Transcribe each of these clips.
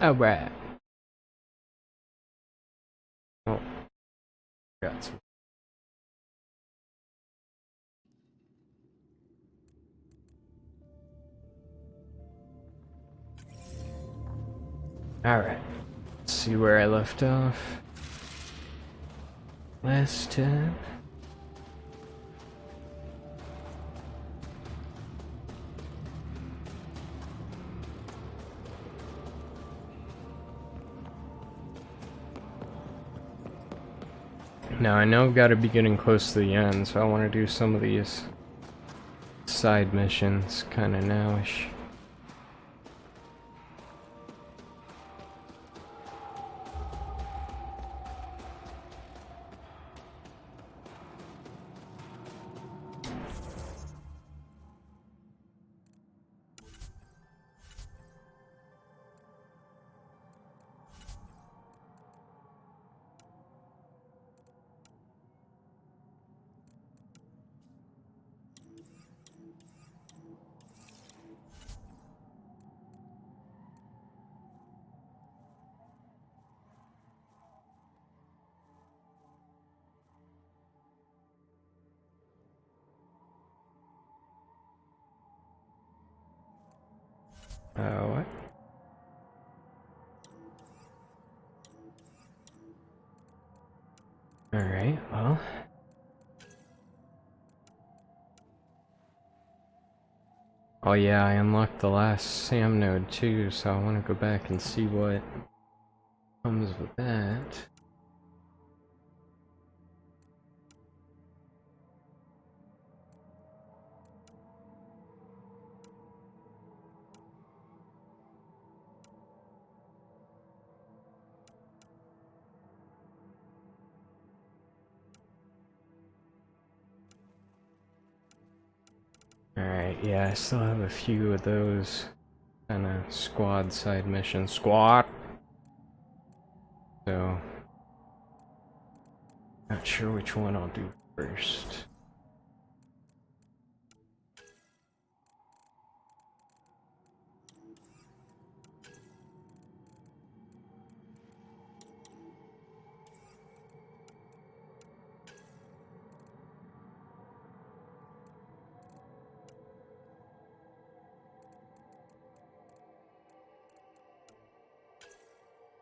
Alright. Oh, got some. Alright. Let's see where I left off last time. Now I know I've got to be getting close to the end, so I want to do some of these side missions kind of nowish. What? Alright, well. Oh yeah, I unlocked the last SAM node too, so I want to go back and see what comes with that. Alright, yeah, I still have a few of those kind of squad side missions. Squad! So, not sure which one I'll do first.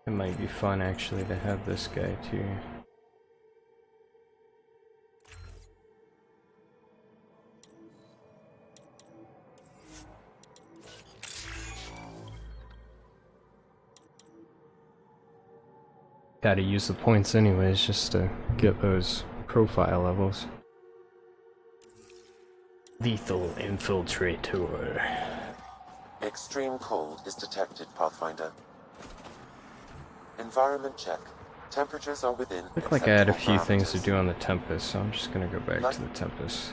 It might be fun actually to have this guy too. Gotta use the points anyways just to get those profile levels. Lethal Infiltrator. Extreme cold is detected, Pathfinder. Environment check. Temperatures are within. Looked like I had a few things to do on the Tempest, so I'm just gonna go back to the Tempest.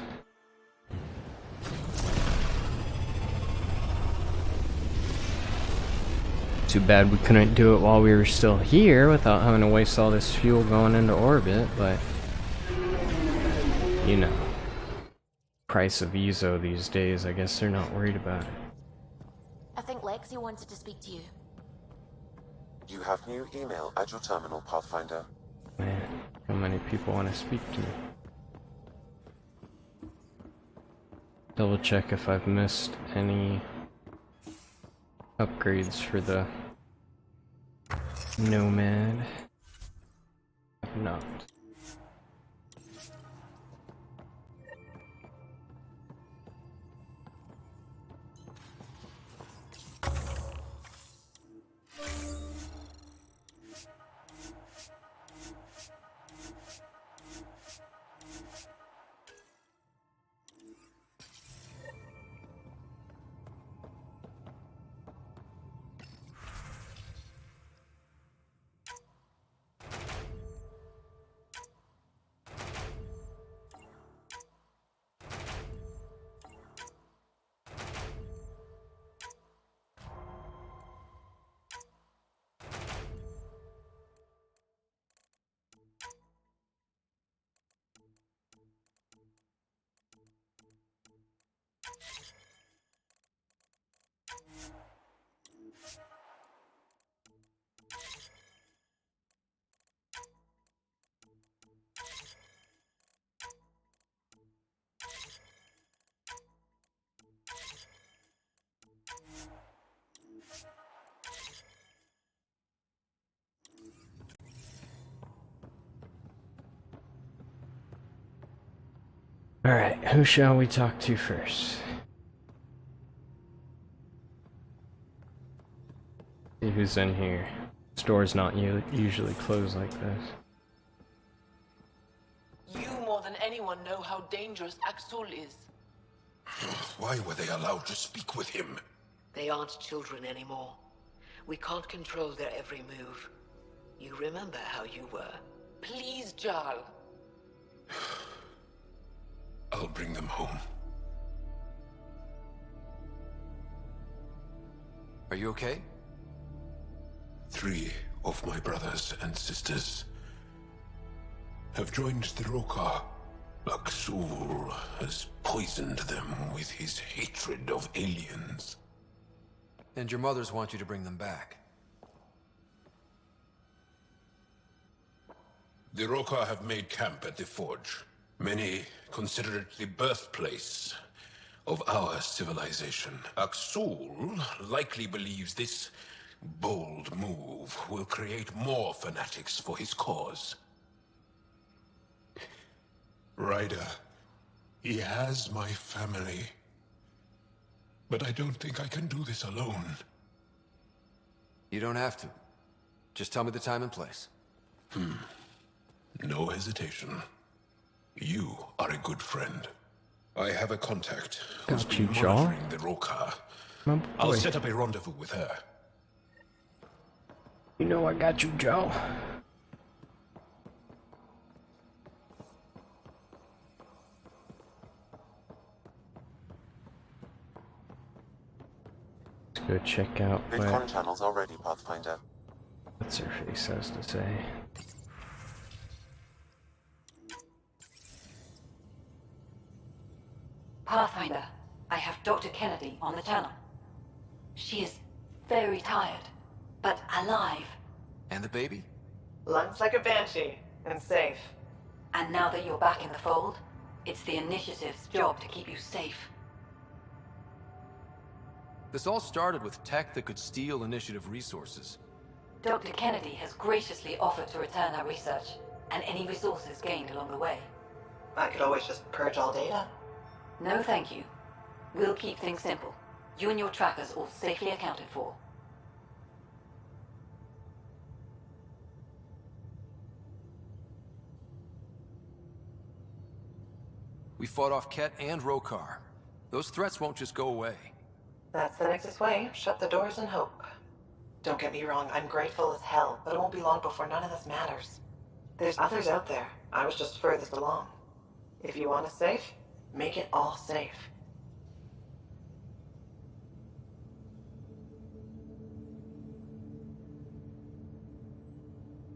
Too bad we couldn't do it while we were still here without having to waste all this fuel going into orbit, but you know, price of ESO these days, I guess they're not worried about it. I think Lexi wanted to speak to you. You have new email at your terminal, Pathfinder. Man, how many people want to speak to me? Double check if I've missed any upgrades for the Nomad. I've not. Alright, who shall we talk to first? See who's in here. Store's not usually closed like this. You more than anyone know how dangerous Axul is. Why were they allowed to speak with him? They aren't children anymore. We can't control their every move. You remember how you were. Please, Jarl. I'll bring them home. Are you okay? 3 of my brothers and sisters have joined the Roka. Axul has poisoned them with his hatred of aliens. And your mothers want you to bring them back. The Roka have made camp at the Forge. Many consider it the birthplace of our civilization. Axul likely believes this bold move will create more fanatics for his cause. Ryder, he has my family. But I don't think I can do this alone. You don't have to. Just tell me the time and place. No hesitation. You are a good friend. I have a contact who's Got you, been Jaw. monitoring the Roka. My I'll boy. set up a rendezvous with her. You know I got you, Joe. Let's go check out what VidCon channels are ready, Pathfinder. what's her face has to say. Pathfinder, I have Dr. Kennedy on the channel. She is very tired, but alive. And the baby? Lunch like a banshee, and safe. And now that you're back in the fold, it's the Initiative's job to keep you safe. This all started with tech that could steal Initiative resources. Dr. Kennedy has graciously offered to return our research, and any resources gained along the way. I could always just purge all data. No thank you. We'll keep things simple. You and your trackers all safely accounted for. We fought off Ket and Rokar. Those threats won't just go away. That's the Nexus way. Shut the doors and hope. Don't get me wrong, I'm grateful as hell, but it won't be long before none of this matters. There's others out there. I was just furthest along. If you want us safe, make it all safe.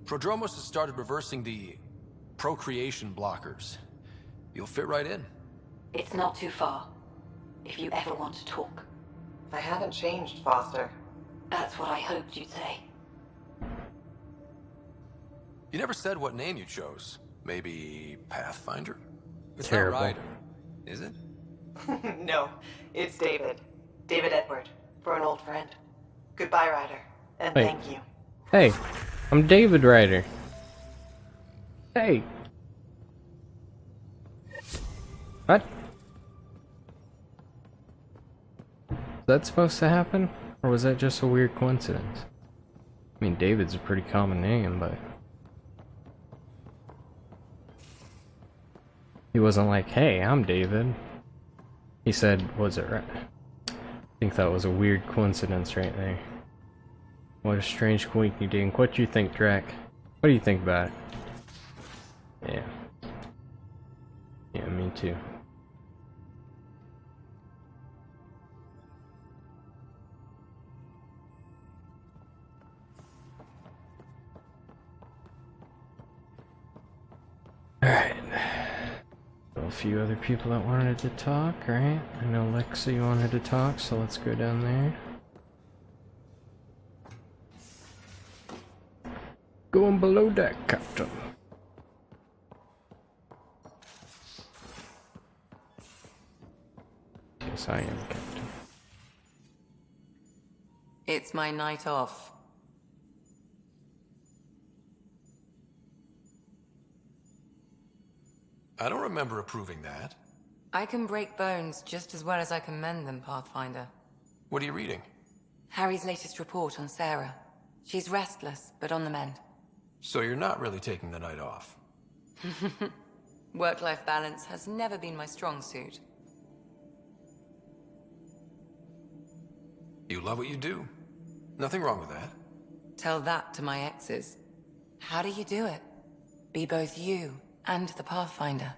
Prodromos has started reversing the procreation blockers. You'll fit right in. It's not too far, if you ever want to talk. I haven't changed, Foster. That's what I hoped you'd say. You never said what name you chose. Maybe Pathfinder? It's Terrible. not Ryder, is it? No, it's David. David Edward, for an old friend. Goodbye, Ryder, and Wait. thank you. Hey, I'm David Ryder. Hey. What? Was that supposed to happen? Or was that just a weird coincidence? I mean, David's a pretty common name, but... He wasn't like, hey, I'm David. He said, was it right? I think that was a weird coincidence right there. What a strange quinky dink. What do you think, Drac? What do you think about it? Yeah. Yeah, me too. Alright. A few other people that wanted to talk, right? I know Lexi wanted to talk, so let's go down there. Going below deck, Captain. Yes, I am, Captain. It's my night off. I don't remember approving that. I can break bones just as well as I can mend them, Pathfinder. What are you reading? Harry's latest report on Sarah. She's restless, but on the mend. So you're not really taking the night off. Work-life balance has never been my strong suit. You love what you do. Nothing wrong with that. Tell that to my exes. How do you do it? Be both you and the Pathfinder.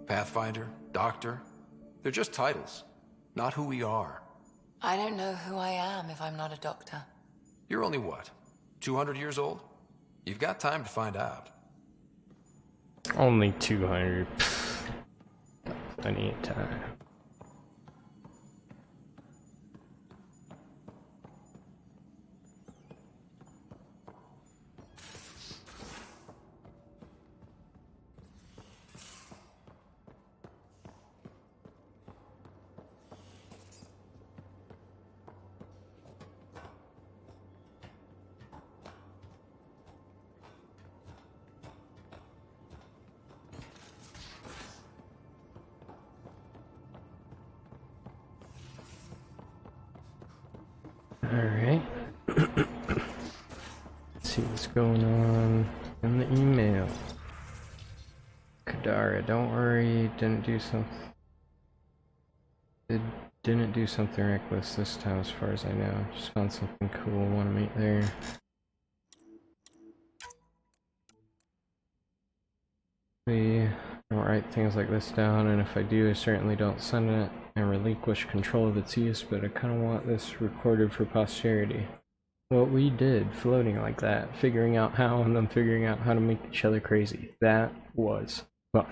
Pathfinder, Doctor, they're just titles, not who we are. I don't know who I am if I'm not a doctor. You're only what, 200 years old? You've got time to find out. Only 200. Plenty of time. Alright. Let's see what's going on in the email. Kadara, don't worry, didn't do something reckless this time as far as I know. Just found something cool, wanna meet there. We don't write things like this down, and if I do, I certainly don't send it and relinquish control of its use, but I kinda want this recorded for posterity. What we did, floating like that, figuring out how, and then figuring out how to make each other crazy, that was fun.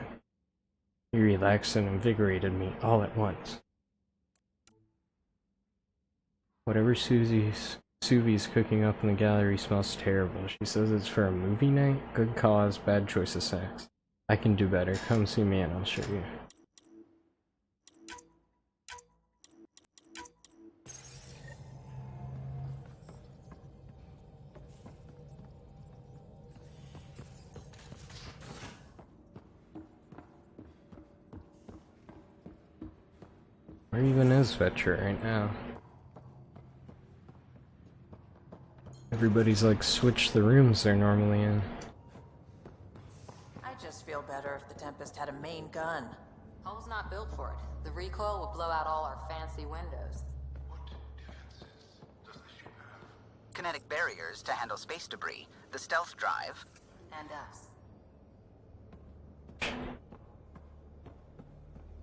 He relaxed and invigorated me all at once. Whatever Suvi's cooking up in the gallery smells terrible. She says it's for a movie night? Good cause, bad choice of sex. I can do better. Come see me and I'll show you. Where even is Vetra right now? Everybody's like switched the rooms they're normally in. I just feel better if the Tempest had a main gun. Hull's not built for it. The recoil will blow out all our fancy windows. What defenses does the ship have? Kinetic barriers to handle space debris, the stealth drive, And us.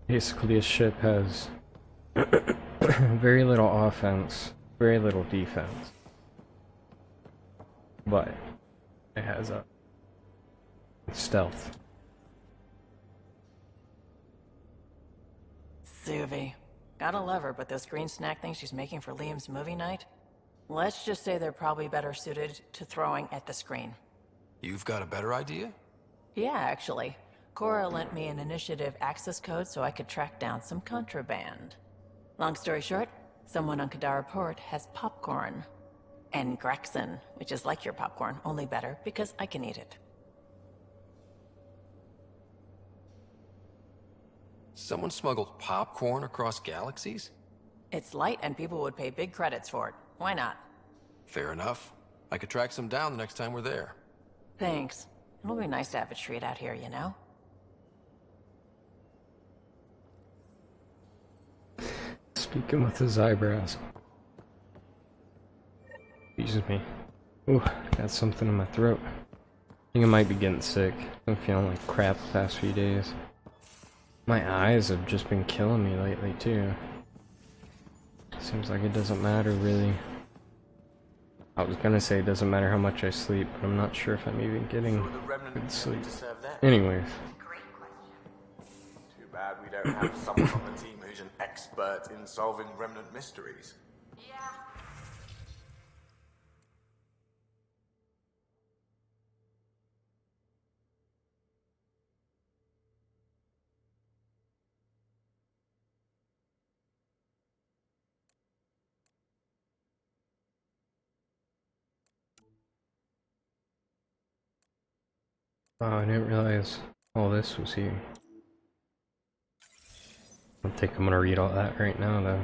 Basically, a ship has very little offense, very little defense. But it has a stealth. Suvi. Gotta love her, but those green snack things she's making for Liam's movie night? Let's just say they're probably better suited to throwing at the screen. You've got a better idea? Yeah, actually. Cora lent me an initiative access code so I could track down some contraband. Long story short, someone on Kadara Port has popcorn. And Grexon, which is like your popcorn, only better because I can eat it. Someone smuggled popcorn across galaxies? It's light and people would pay big credits for it. Why not? Fair enough. I could track some down the next time we're there. Thanks. It'll be nice to have a treat out here, you know? Speaking with his eyebrows. Excuse me. Ooh, got something in my throat. I think I might be getting sick. I'm feeling like crap the past few days. My eyes have just been killing me lately too. Seems like it doesn't matter really. I was gonna say it doesn't matter how much I sleep, but I'm not sure if I'm even getting good sleep. Anyways. bad we don't have someone on the team who's an expert in solving remnant mysteries. Yeah. Oh, I didn't realize all this was here. I don't think I'm gonna read all that right now, though.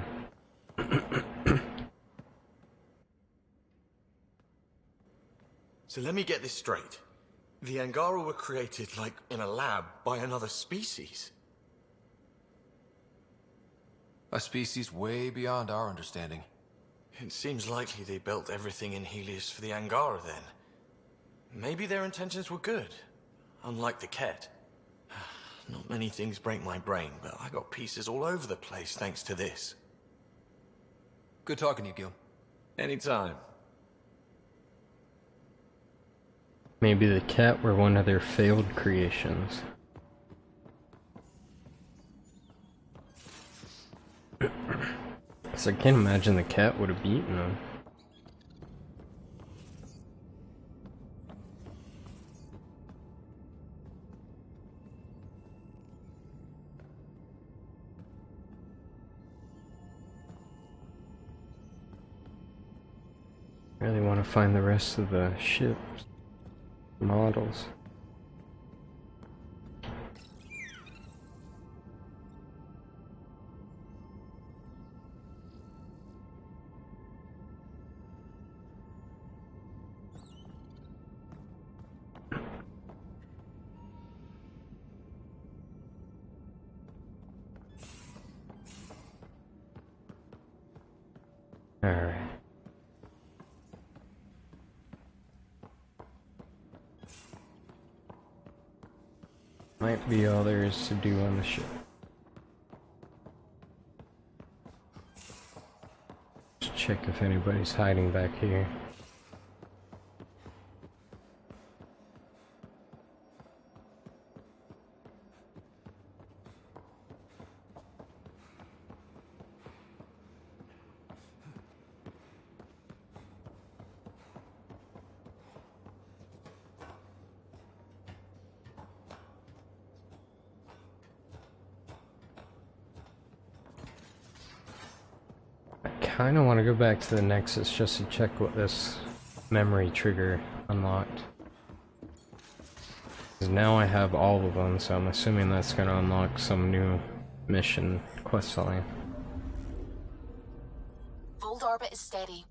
So let me get this straight. The Angara were created, like, in a lab by another species. A species way beyond our understanding. It seems likely they built everything in Helios for the Angara, then. Maybe their intentions were good, unlike the Ket. Not many things break my brain, but I got pieces all over the place thanks to this. Good talking to you, Gil. Anytime. Maybe the cat were one of their failed creations. So I can't imagine the cat would have beaten them. Really want to find the rest of the ships. Models. All right. Might be all there is to do on the ship. Just check if anybody's hiding back here. I kinda want to go back to the Nexus just to check what this memory trigger unlocked. 'Cause now I have all of them, so I'm assuming that's gonna unlock some new mission quest line. Fold orbit is steady.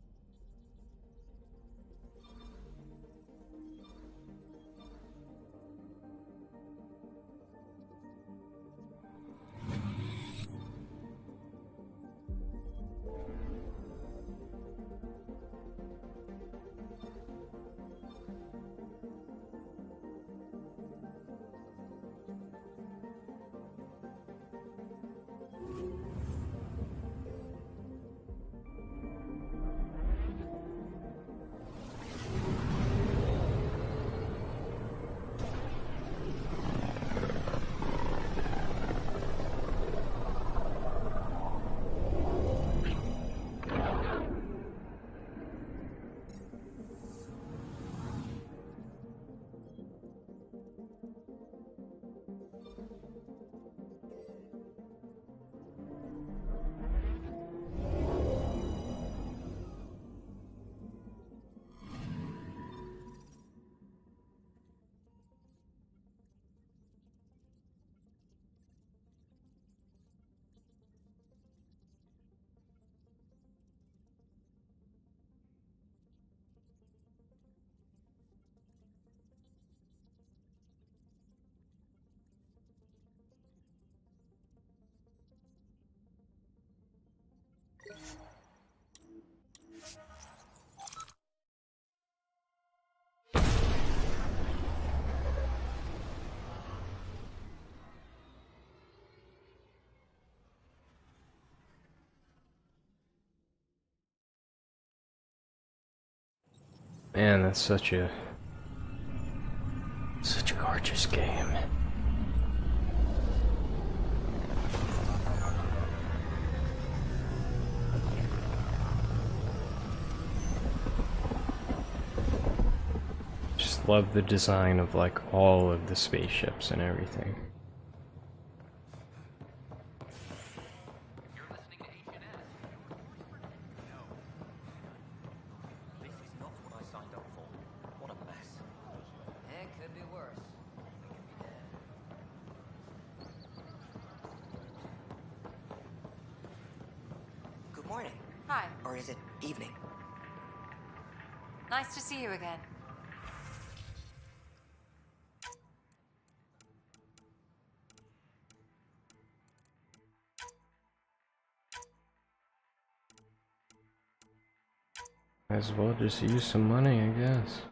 Man, that's such a gorgeous game. just love the design of like all of the spaceships and everything. Nice to see you again. Might as well just use some money, I guess.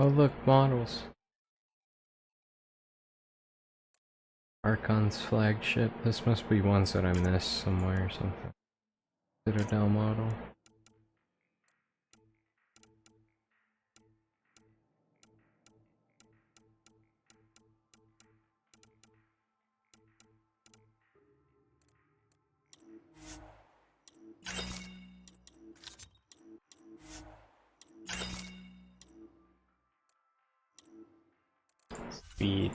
Oh look, models. Archon's flagship. This must be ones that I missed somewhere or something. Citadel model. Speed.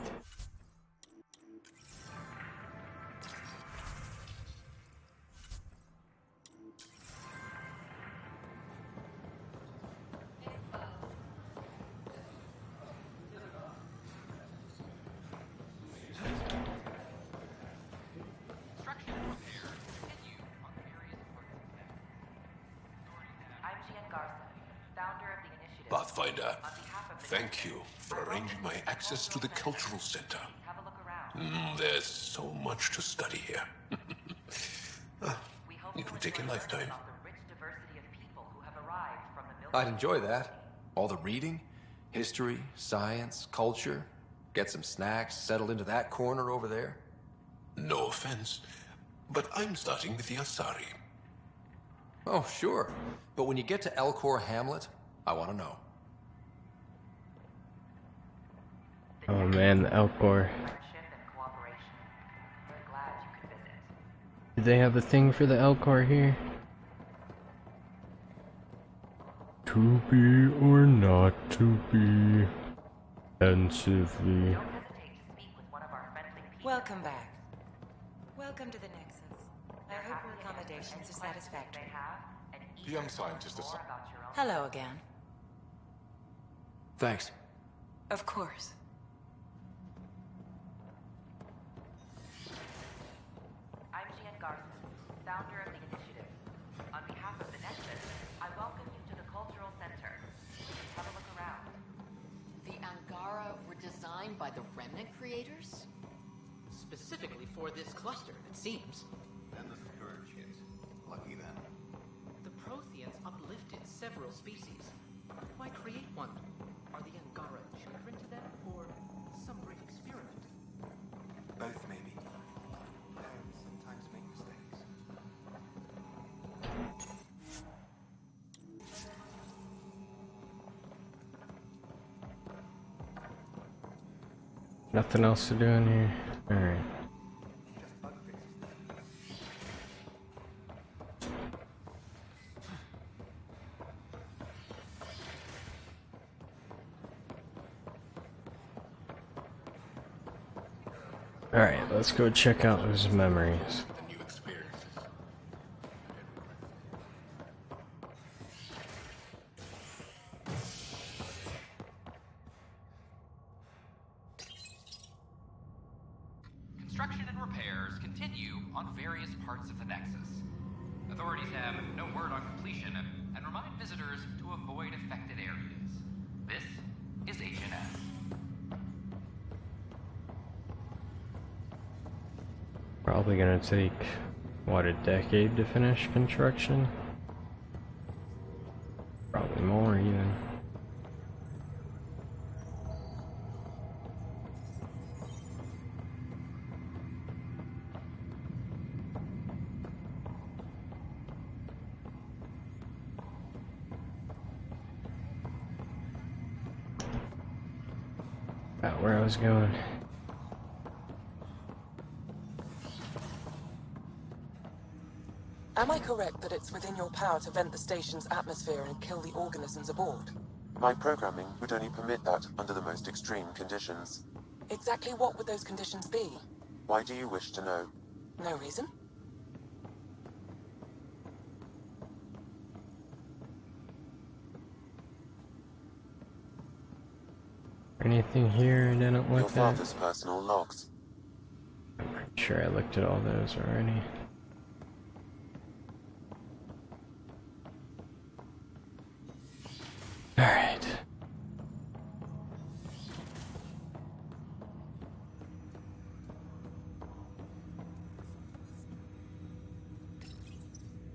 Pathfinder, thank you for arranging my access to the cultural center. There's so much to study here. It would take a lifetime. I'd enjoy that. All the reading, history, science, culture. Get some snacks, settled into that corner over there. No offense, but I'm starting with the Asari. Oh, sure. But when you get to Elcor Hamlet, I want to know. Oh man, the Elcor. Do they have a thing for the Elcor here? To be or not to be. Pensively. Welcome back. Welcome to the Nexus. I hope your accommodations are satisfactory. The young scientist is... Hello again. Thanks. Of course. I'm Gian Garson, founder of the initiative. On behalf of the Nexus, I welcome you to the Cultural Center. Have a look around. The Angara were designed by the Remnant creators? Specifically for this cluster, it seems. And the third kit. Lucky them. The Protheans uplifted several species. Why create one? Are the Angara children to them, or some great experiment? Both, maybe. Parents sometimes make mistakes. Nothing else to do in here? Alright. Alright, let's go check out those memories. construction and repairs continue on various parts of the Nexus. Authorities have no word on completion and remind visitors to avoid affected areas. This is HNS. Probably gonna take, what, a decade to finish construction? Probably more even. About where I was going. Am I correct that it's within your power to vent the station's atmosphere and kill the organisms aboard? My programming would only permit that under the most extreme conditions. Exactly what would those conditions be? Why do you wish to know? No reason. Anything here I didn't Your look at? father's personal logs. I'm pretty sure I looked at all those already. Alright.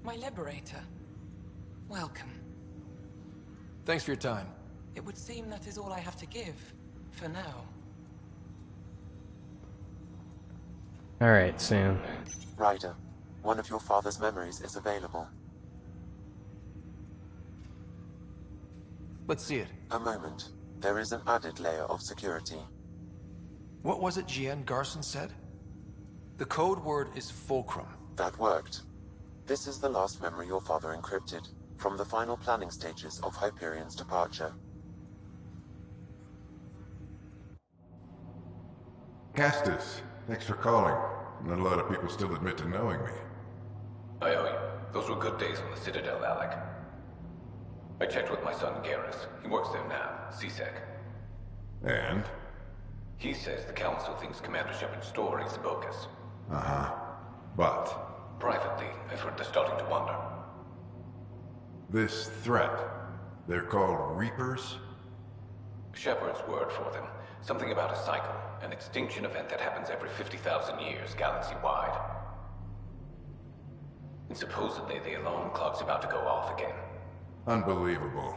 My liberator. Welcome. Thanks for your time. It would seem that is all I have to give, for now. Alright, Sam. Ryder, one of your father's memories is available. Let's see it. A moment. There is an added layer of security. What was it GN Garson said? The code word is fulcrum. That worked. This is the last memory your father encrypted, from the final planning stages of Hyperion's departure. Castus, thanks for calling. Not a lot of people still admit to knowing me. I owe you. Those were good days on the Citadel, Alec. I checked with my son Garrus. He works there now, CSEC. And? He says the Council thinks Commander Shepard's story is bogus. Uh-huh. But? Privately, I've heard they're starting to wonder. This threat, they're called Reapers? Shepard's word for them. Something about a cycle, an extinction event that happens every 50,000 years, galaxy-wide. And supposedly the alarm clock's about to go off again. Unbelievable.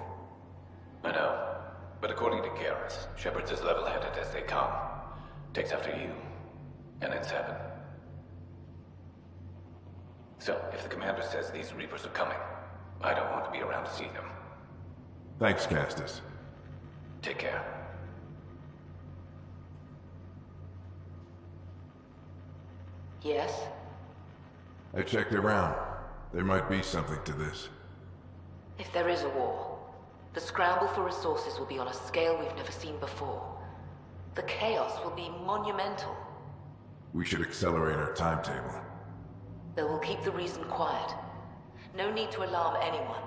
I know. But according to Garrus, Shepard's as level-headed as they come. Takes after you. And then 7. So, if the commander says these Reapers are coming, I don't want to be around to see them. Thanks, Castus. Take care. Yes? I checked around. There might be something to this. If there is a war, the scramble for resources will be on a scale we've never seen before. The chaos will be monumental. We should accelerate our timetable. They will keep the reason quiet. No need to alarm anyone.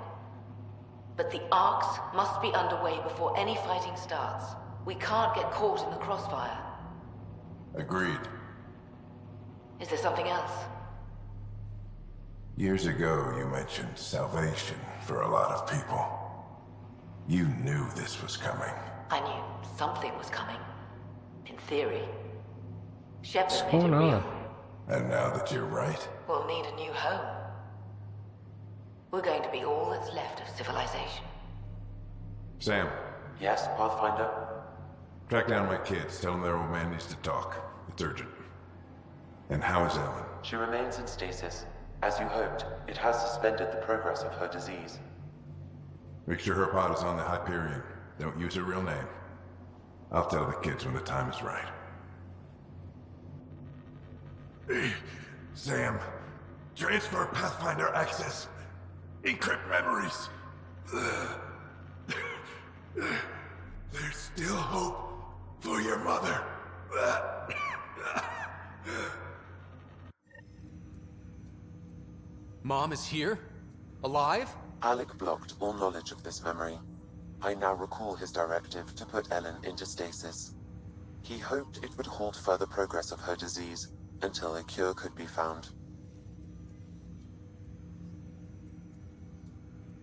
But the arcs must be underway before any fighting starts. We can't get caught in the crossfire. Agreed. Is there something else? Years ago, you mentioned salvation for a lot of people. You knew this was coming. I knew something was coming. In theory. Shepard What's made it going real. on? And now that you're right, We'll need a new home. We're going to be all that's left of civilization. Sam, Yes, Pathfinder? track down my kids. Tell them their old man needs to talk. It's urgent. And how is Ellen? She remains in stasis. As you hoped, it has suspended the progress of her disease. Make sure her pod is on the Hyperion. Don't use her real name. I'll tell the kids when the time is right. Sam, transfer Pathfinder access. Encrypt memories. There's still hope for your mother. Mom is here? Alive? Alec blocked all knowledge of this memory. I now recall his directive to put Ellen into stasis. He hoped it would halt further progress of her disease, until a cure could be found.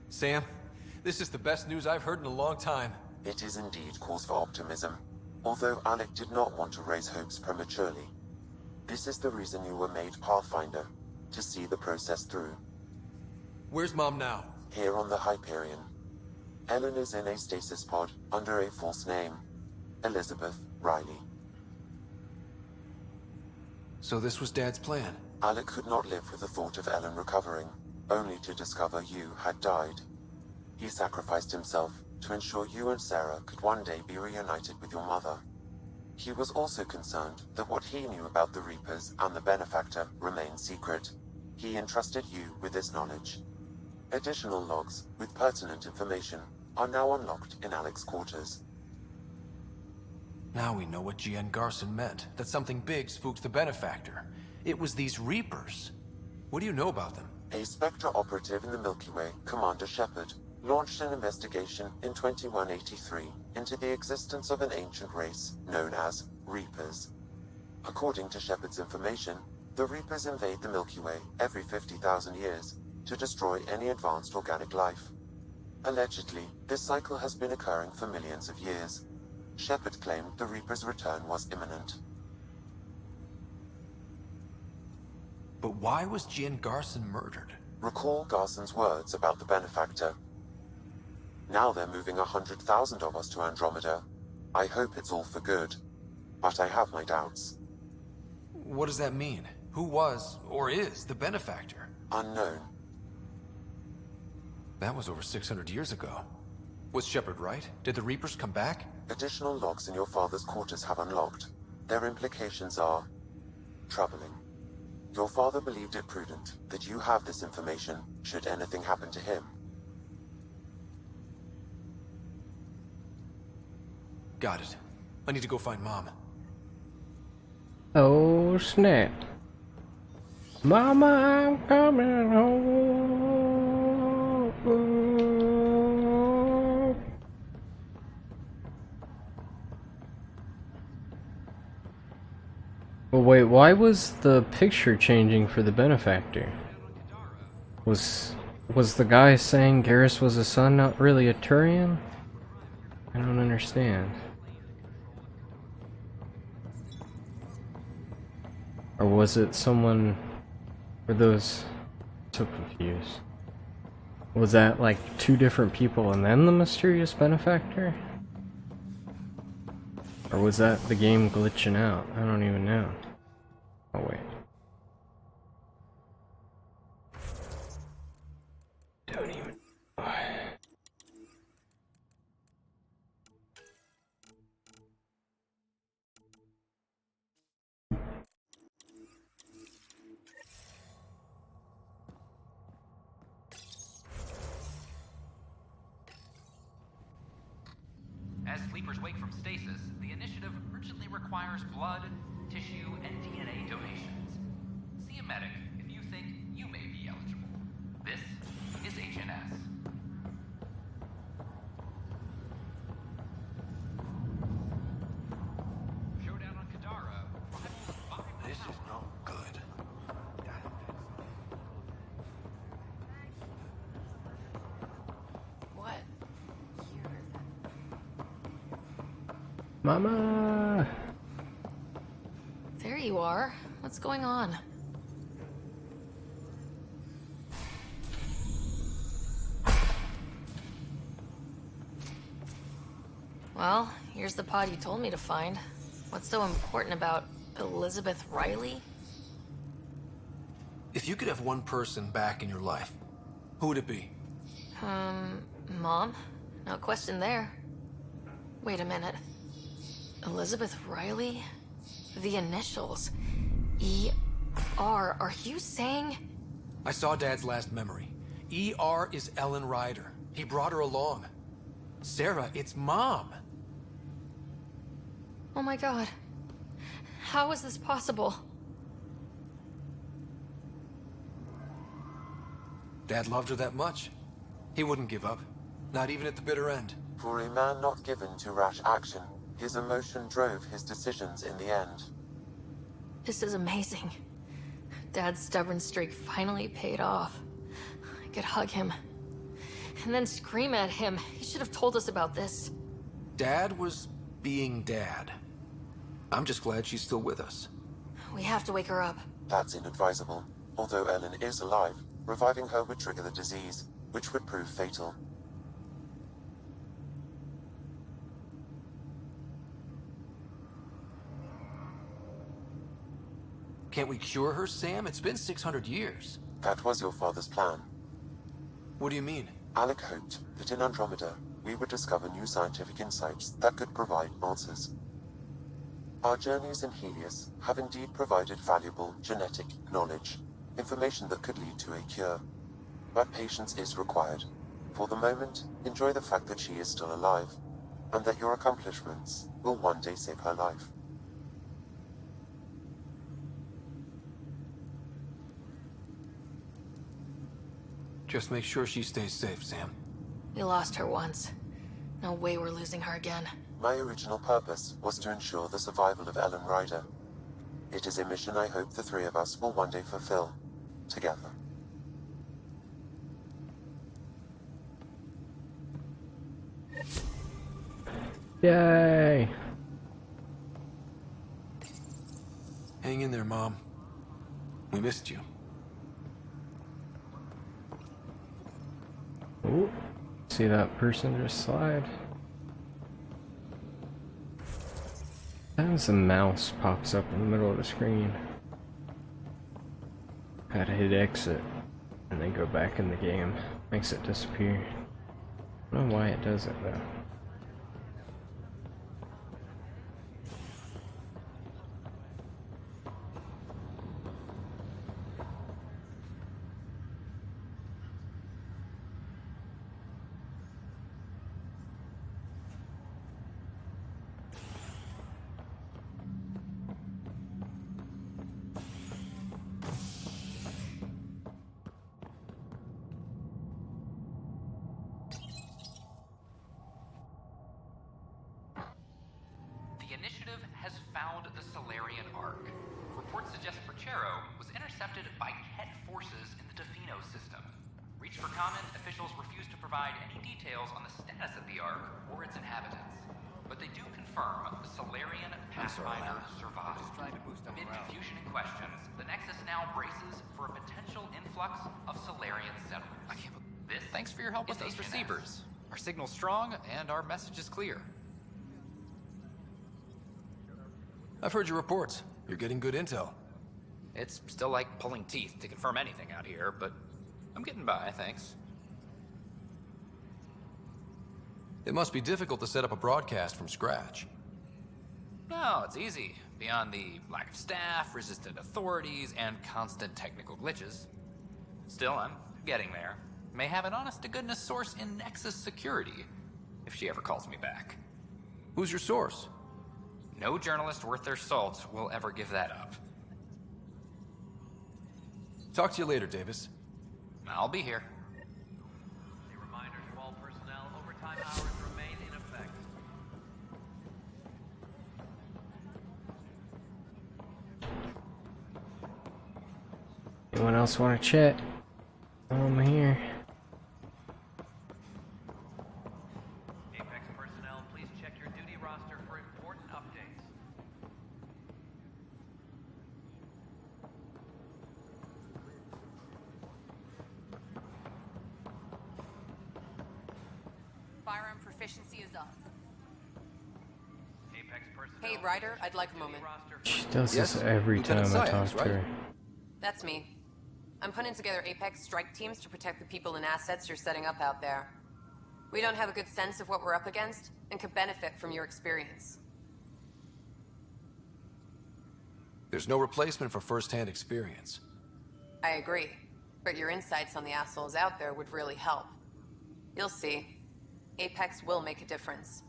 Sam, this is the best news I've heard in a long time. It is indeed cause for optimism, although Alec did not want to raise hopes prematurely. This is the reason you were made Pathfinder, to see the process through. Where's Mom now? Here on the Hyperion. Ellen is in a stasis pod under a false name, Elizabeth Riley. So this was Dad's plan? Alec could not live with the thought of Ellen recovering, only to discover you had died. He sacrificed himself to ensure you and Sarah could one day be reunited with your mother. He was also concerned that what he knew about the Reapers and the Benefactor remained secret. He entrusted you with this knowledge. Additional logs with pertinent information are now unlocked in Alec's quarters. Now we know what GN Garson meant, that something big spooked the Benefactor. It was these Reapers. What do you know about them? A Spectre operative in the Milky Way, Commander Shepard, launched an investigation in 2183 into the existence of an ancient race known as Reapers. According to Shepard's information, the Reapers invade the Milky Way every 50,000 years to destroy any advanced organic life. Allegedly, this cycle has been occurring for millions of years. Shepard claimed the Reapers' return was imminent. But why was GN Garson murdered? Recall Garson's words about the Benefactor. Now they're moving 100,000 of us to Andromeda. I hope it's all for good, but I have my doubts. What does that mean? Who was, or is, the Benefactor? Unknown. That was over 600 years ago. Was Shepard right? Did the Reapers come back? Additional logs in your father's quarters have unlocked. Their implications are troubling. Your father believed it prudent that you have this information should anything happen to him. Got it. I need to go find Mom. Oh snap. Mama, I'm coming home. Well, wait, why was the picture changing for the Benefactor? Was the guy saying Garrus was a son not really a Turian? I don't understand. Or was it someone... Were those... so confused. Was that like two different people and then the mysterious Benefactor? Or was that the game glitching out? I don't even know. Oh wait. Don't even... As sleepers wake from stasis, the initiative urgently requires blood, tissue, and DNA donations. See a medic if you think you may be eligible. This is HNS. Showdown on Kadara. This is not good. What? Mama! There you are. What's going on? Well, here's the pod you told me to find. What's so important about Elizabeth Riley? If you could have one person back in your life, who would it be? Mom? No question there. Wait a minute. Elizabeth Riley? The initials. E.R. Are you saying? I saw Dad's last memory. E.R. is Ellen Ryder. He brought her along. Sarah, it's Mom. Oh my god. How is this possible? Dad loved her that much. He wouldn't give up. Not even at the bitter end. For a man not given to rash action, his emotion drove his decisions in the end. This is amazing. Dad's stubborn streak finally paid off. I could hug him. And then scream at him. He should have told us about this. Dad was being Dad. I'm just glad she's still with us. We have to wake her up. That's inadvisable. Although Ellen is alive, reviving her would trigger the disease, which would prove fatal. Can't we cure her, Sam? It's been 600 years. That was your father's plan. What do you mean? Alec hoped that in Andromeda, we would discover new scientific insights that could provide answers. Our journeys in Helios have indeed provided valuable genetic knowledge, information that could lead to a cure. But patience is required. For the moment, enjoy the fact that she is still alive, and that your accomplishments will one day save her life. Just make sure she stays safe, Sam. We lost her once. No way we're losing her again. My original purpose was to ensure the survival of Ellen Ryder. It is a mission I hope the three of us will one day fulfill, together. Yay! Hang in there, Mom. We missed you. Ooh, see that person just slide? Sometimes the mouse pops up in the middle of the screen. Had to hit exit and then go back in the game. Makes it disappear. I don't know why it does it though. Thanks for your help with those receivers. Our signal's strong, and our message is clear. I've heard your reports. You're getting good intel. It's still like pulling teeth to confirm anything out here, but I'm getting by, thanks. It must be difficult to set up a broadcast from scratch. No, it's easy. Beyond the lack of staff, resistant authorities, and constant technical glitches. Still, I'm getting there. May have an honest-to-goodness source in Nexus security, if she ever calls me back. Who's your source? No journalist worth their salt will ever give that up. Talk to you later, Davis. I'll be here. A reminder to all personnel, overtime hours remain in effect. Anyone else want to chat? I'm here. Apex personnel, please check your duty roster for important updates. Firearm proficiency is up. Apex personnel. Hey, Ryder, I'd like a moment. She does this every time I talk to her. That's me. I'm putting together Apex strike teams to protect the people and assets you're setting up out there. We don't have a good sense of what we're up against, and could benefit from your experience. There's no replacement for first-hand experience. I agree, but your insights on the assholes out there would really help. You'll see. Apex will make a difference.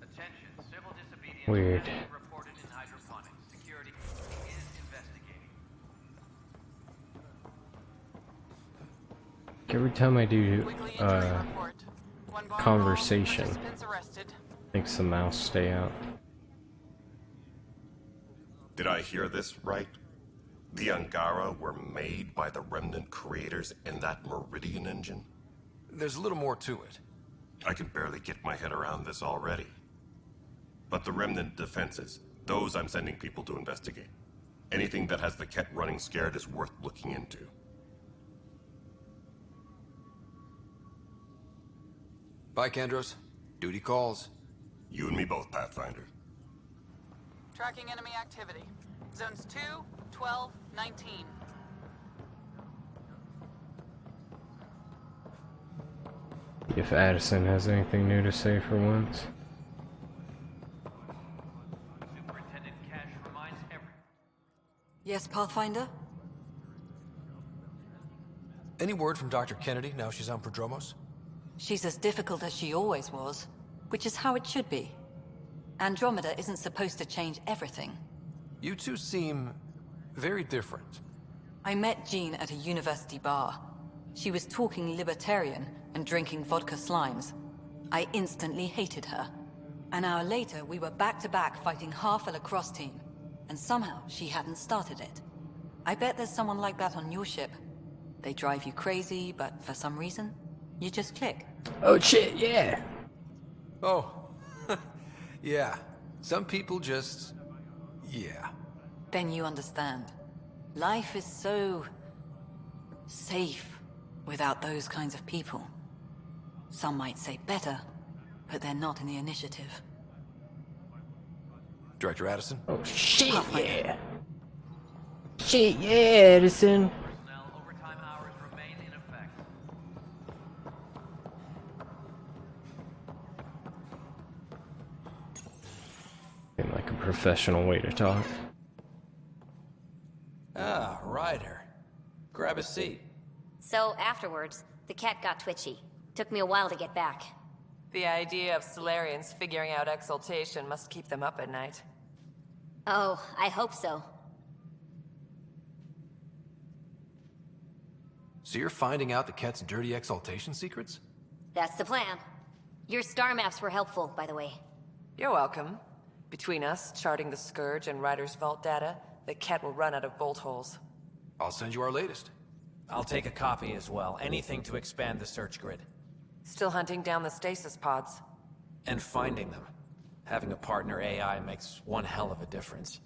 Attention, civil disobedience Weird. has been reported in hydroponics. Security is investigating. Every time I do conversation, makes the mouse stay out. Did I hear this right? The Angara were made by the Remnant creators in that Meridian engine? There's a little more to it. I can barely get my head around this already. But the Remnant defenses, those I'm sending people to investigate. Anything that has the Ket running scared is worth looking into. Bye, Kandros. Duty calls. You and me both, Pathfinder. Tracking enemy activity. Zones 2, 12, 19. If Addison has anything new to say for once. Superintendent Cash reminds everyone. Yes, Pathfinder? Any word from Dr. Kennedy now she's on Prodromos? She's as difficult as she always was, which is how it should be. Andromeda isn't supposed to change everything. You two seem very different. I met Jean at a university bar. She was talking libertarian and drinking vodka slimes. I instantly hated her. An hour later, we were back-to-back fighting half a lacrosse team, and somehow she hadn't started it. I bet there's someone like that on your ship. They drive you crazy, but for some reason, you just click. Oh shit, yeah! Oh, yeah. Some people just... yeah. Then you understand. Life is so... safe without those kinds of people. Some might say better, but they're not in the initiative. Director Addison? Oh shit, yeah! Shit, yeah, Addison! Personnel overtime hours remain in effect. Seemed like a professional way to talk. Ah, Ryder. Grab a seat. So afterwards, the cat got twitchy. Took me a while to get back. The idea of Solarians figuring out exaltation must keep them up at night. Oh, I hope so. So you're finding out the Ket's dirty exaltation secrets? That's the plan. Your star maps were helpful, by the way. You're welcome. Between us, charting the Scourge and Ryder's vault data, the Ket will run out of bolt holes. I'll send you our latest. I'll take a copy as well. Anything to expand the search grid. Still hunting down the stasis pods. And finding them. Having a partner AI makes one hell of a difference.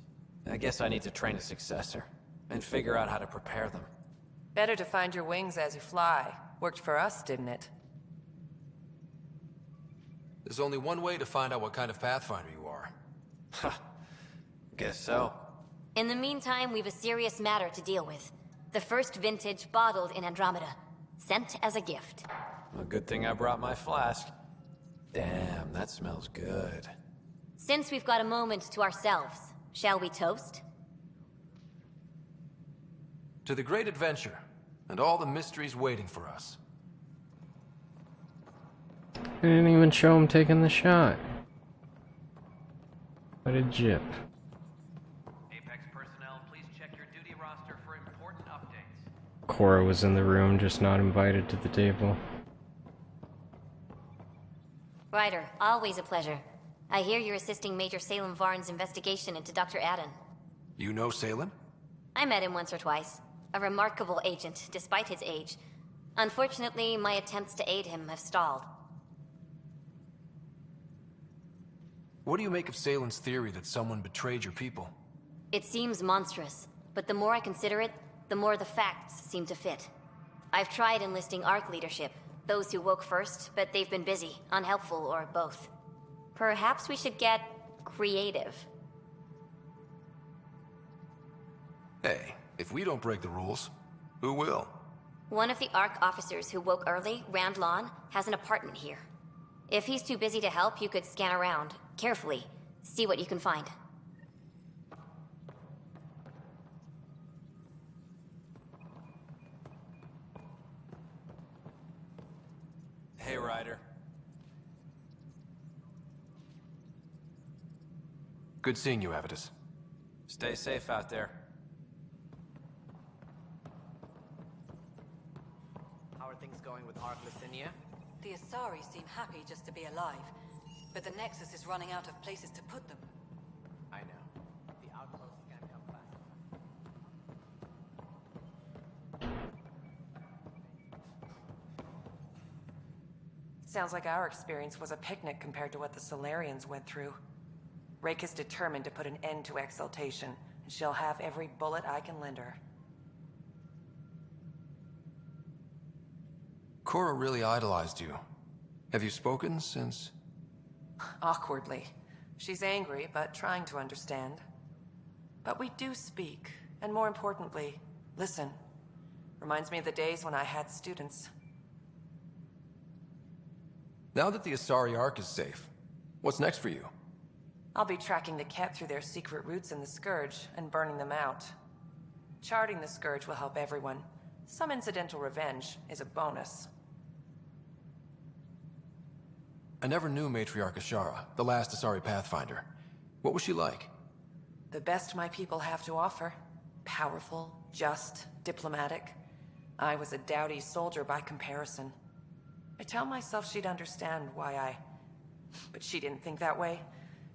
I guess I need to train a successor. And figure out how to prepare them. Better to find your wings as you fly. Worked for us, didn't it? There's only one way to find out what kind of Pathfinder you are. Ha. Guess so. In the meantime, we've a serious matter to deal with. The first vintage bottled in Andromeda. Sent as a gift. A good thing I brought my flask. Damn, that smells good. Since we've got a moment to ourselves, shall we toast? To the great adventure, and all the mysteries waiting for us. I didn't even show him taking the shot. What a jip. Apex personnel, please check your duty roster for important updates. Cora was in the room, just not invited to the table. Ryder, always a pleasure. I hear you're assisting Major Salem Varn's investigation into Dr. Adden. You know Salem? I met him once or twice. A remarkable agent, despite his age. Unfortunately, my attempts to aid him have stalled. What do you make of Salem's theory that someone betrayed your people? It seems monstrous, but the more I consider it, the more the facts seem to fit. I've tried enlisting ARC leadership, those who woke first, but they've been busy, unhelpful, or both. Perhaps we should get creative. Hey, if we don't break the rules, who will? One of the ARC officers who woke early, Rand Lawn, has an apartment here. If he's too busy to help, you could scan around, carefully, see what you can find. Hey, Ryder. Good seeing you, Avitus. Stay safe out there. How are things going with Ark Licinia? The Asari seem happy just to be alive, but the Nexus is running out of places to put them. I know. The outpost can Sounds like our experience was a picnic compared to what the Solarians went through. Rake is determined to put an end to exaltation, and she'll have every bullet I can lend her. Cora really idolized you. Have you spoken since? Awkwardly. She's angry, but trying to understand. But we do speak, and more importantly, listen. Reminds me of the days when I had students. Now that the Asari Ark is safe, what's next for you? I'll be tracking the Ket through their secret routes in the Scourge and burning them out. Charting the Scourge will help everyone. Some incidental revenge is a bonus. I never knew Matriarch Ashara, the last Asari Pathfinder. What was she like? The best my people have to offer. Powerful, just, diplomatic. I was a dowdy soldier by comparison. I tell myself she'd understand why I... But she didn't think that way.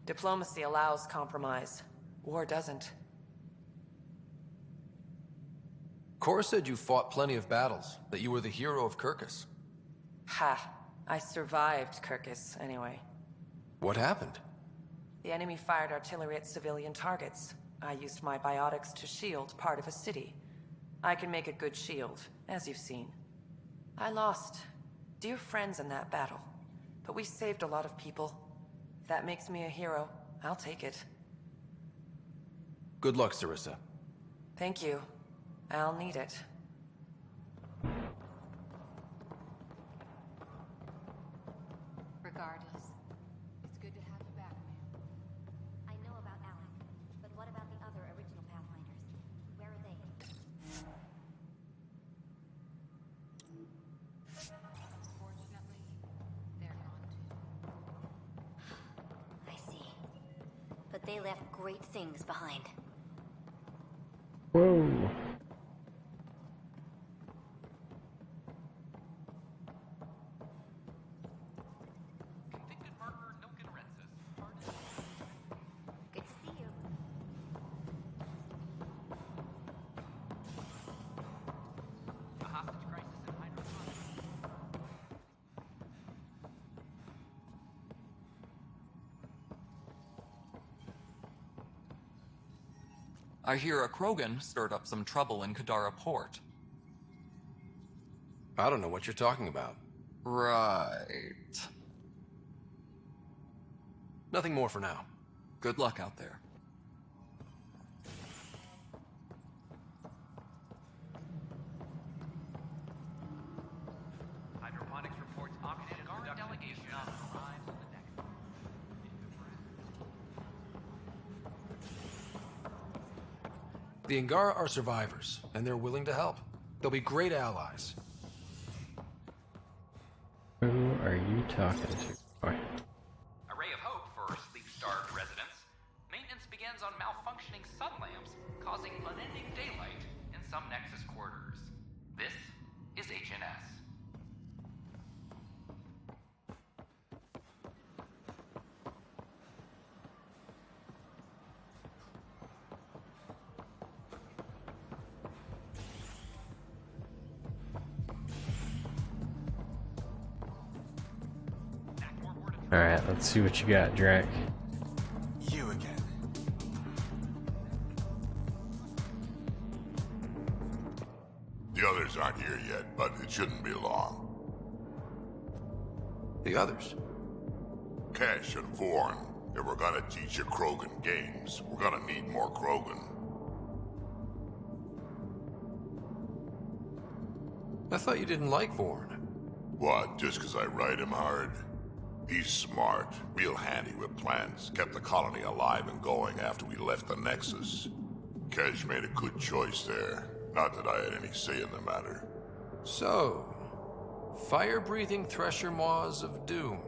Diplomacy allows compromise. War doesn't. Cora said you fought plenty of battles, that you were the hero of Kirkus. Ha. I survived Kirkus, anyway. What happened? The enemy fired artillery at civilian targets. I used my biotics to shield part of a city. I can make a good shield, as you've seen. I lost dear friends in that battle, but we saved a lot of people. If that makes me a hero, I'll take it. Good luck, Sarissa. Thank you. I'll need it. Regardless, it's good to have you back, ma'am. I know about Alec, but what about the other original Pathfinders? Where are they? Unfortunately, they're gone too. I see. But they left great things behind. Whoa. Good to see you. A hostage crisis in hydroponics. I hear a Krogan stirred up some trouble in Kadara port. I don't know what you're talking about. Right. Nothing more for now. Good luck out there. Hydroponics reports oxygen production delegation arrives on the deck. The Angara are survivors, and they're willing to help. They'll be great allies. Who are you talking to? Boy. A ray of hope for sleep-starved residents. Maintenance begins on malfunctioning sun lamps, causing unending daylight in some Nexus quarters. This is HNS. Alright, let's see what you got, Drac. You again. The others aren't here yet, but it shouldn't be long. The others? Kesh and Vorn. If we're gonna teach you Krogan games, we're gonna need more Krogan. I thought you didn't like Vorn. What, just 'cause I ride him hard? He's smart, real handy with plans, kept the colony alive and going after we left the Nexus. Kesh made a good choice there. Not that I had any say in the matter. So, fire-breathing Thresher Maws of Doom.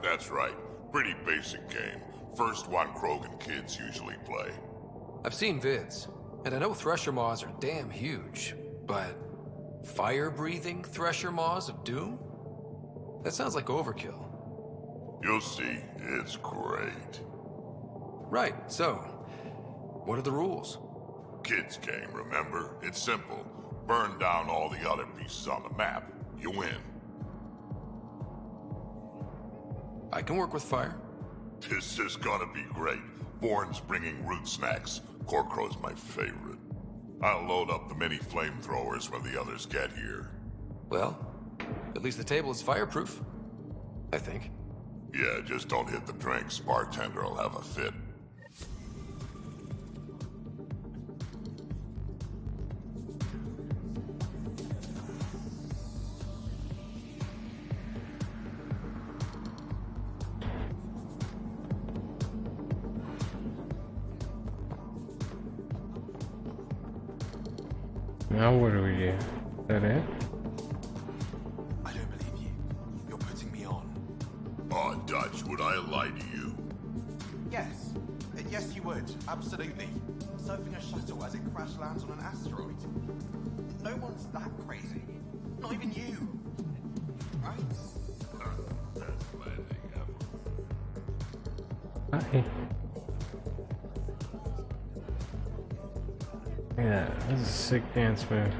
That's right. Pretty basic game. First one Krogan kids usually play. I've seen vids, and I know Thresher Maws are damn huge, but fire-breathing Thresher Maws of Doom? That sounds like overkill. You'll see. It's great. Right, so, what are the rules? Kids game, remember? It's simple. Burn down all the other pieces on the map. You win. I can work with fire. This is gonna be great. Vorn's bringing root snacks. Corcrow's my favorite. I'll load up the mini flamethrowers when the others get here. Well, at least the table is fireproof. I think. Yeah, just don't hit the drinks. Bartender will have a fit. Now what do we do? Is that it? I don't believe you. You're putting me on. Oh, Dutch, would I lie to you? Yes. Yes, you would. Absolutely. Surfing a shuttle as it crash lands on an asteroid. No one's that crazy. Not even you. Right? Best landing ever. Hi. Yeah, this is a sick dance move.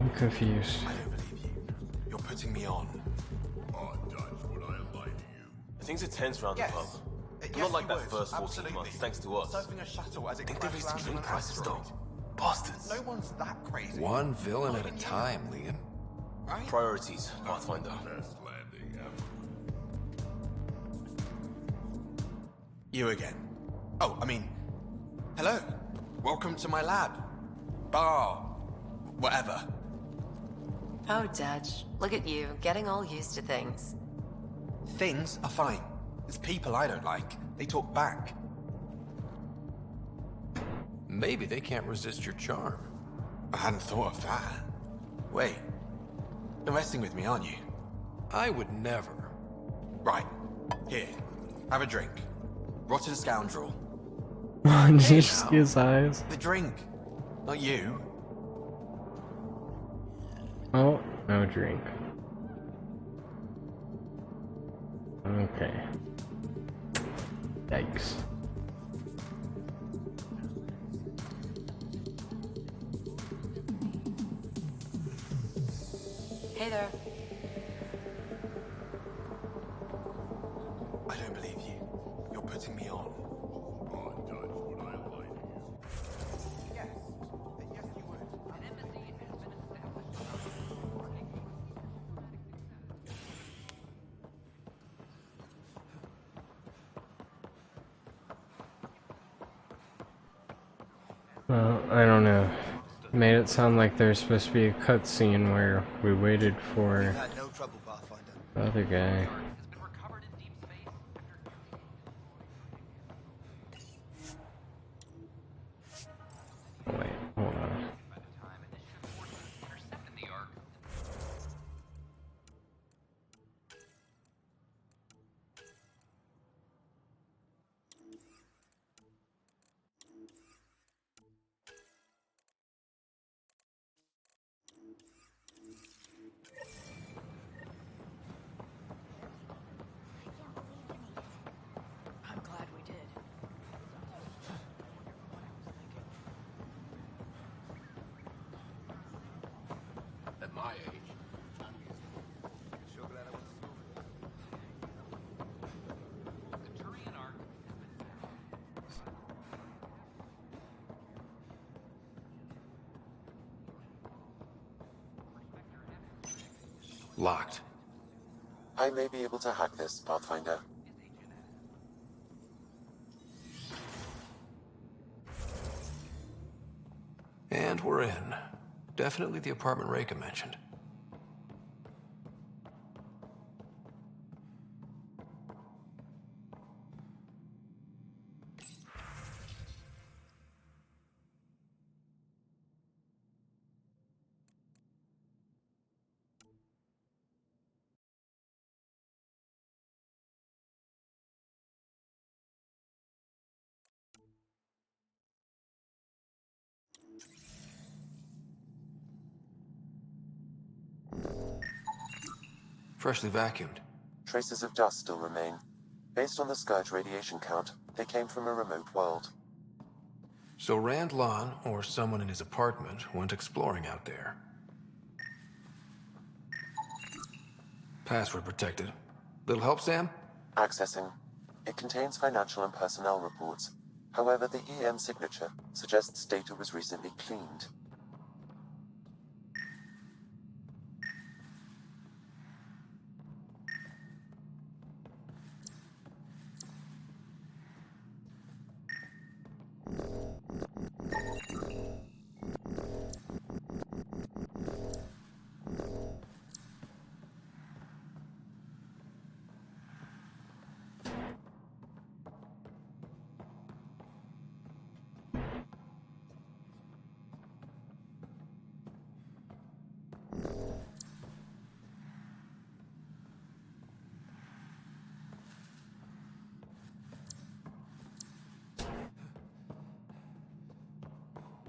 I'm confused. I don't believe you. You're putting me on. Oh, Dutch, would I lie to you? Things are tense around the pub. Not like that first 14 months, thanks to us. Surfing a shuttle as it Think they're crash raising lands drink on an prices though. asteroid. Bastards. No one's that crazy. One villain at a time, Liam. Right? Priorities, Pathfinder. Best landing ever. You again. Oh, I mean, hello. Welcome to my lab. Bar. Whatever. Oh, Dutch. Look at you, getting all used to things. Things are fine. It's people I don't like. They talk back. Maybe they can't resist your charm. I hadn't thought of that. Wait. You're messing with me, aren't you? I would never. Right. Here. Have a drink. Rotten scoundrel. Did you just see his eyes? The drink. Not you. Oh, no drink. Okay. Yikes. Hey there. I don't believe you. You're putting me on. Oh, Dutch, would I lie to you? Yes. Yes, you would. An embassy has been established. Well, I don't know. Made it sound like there's supposed to be a cutscene where we waited for Had no trouble, Pathfinder. the other guy. Wait, hold on. I'm glad we did. At my age. Sure glad I went to school for this. The Turian Ark Locked. I may be able to hack this, Pathfinder. And we're in. Definitely the apartment Reika mentioned. Freshly vacuumed. Traces of dust still remain. Based on the Scourge radiation count, they came from a remote world. So Rand Lon, or someone in his apartment, went exploring out there. Password protected. Little help, Sam? Accessing. It contains financial and personnel reports. However, the EM signature suggests data was recently cleaned.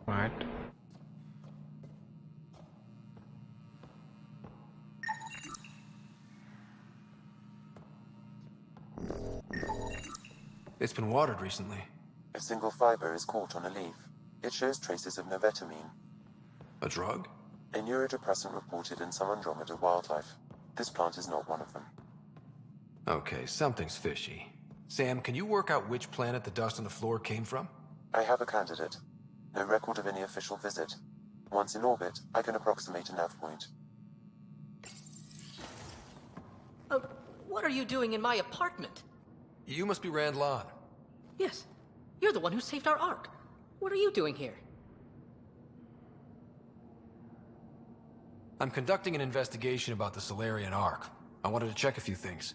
What? It's been watered recently. A single fiber is caught on a leaf. It shows traces of novetamine. A drug? A neurodepressant reported in some Andromeda wildlife. This plant is not one of them. Okay, something's fishy. Sam, can you work out which planet the dust on the floor came from? I have a candidate. No record of any official visit. Once in orbit, I can approximate a nav point. What are you doing in my apartment? You must be Rand Lon. Yes. You're the one who saved our Ark. What are you doing here? I'm conducting an investigation about the Solarian Ark. I wanted to check a few things.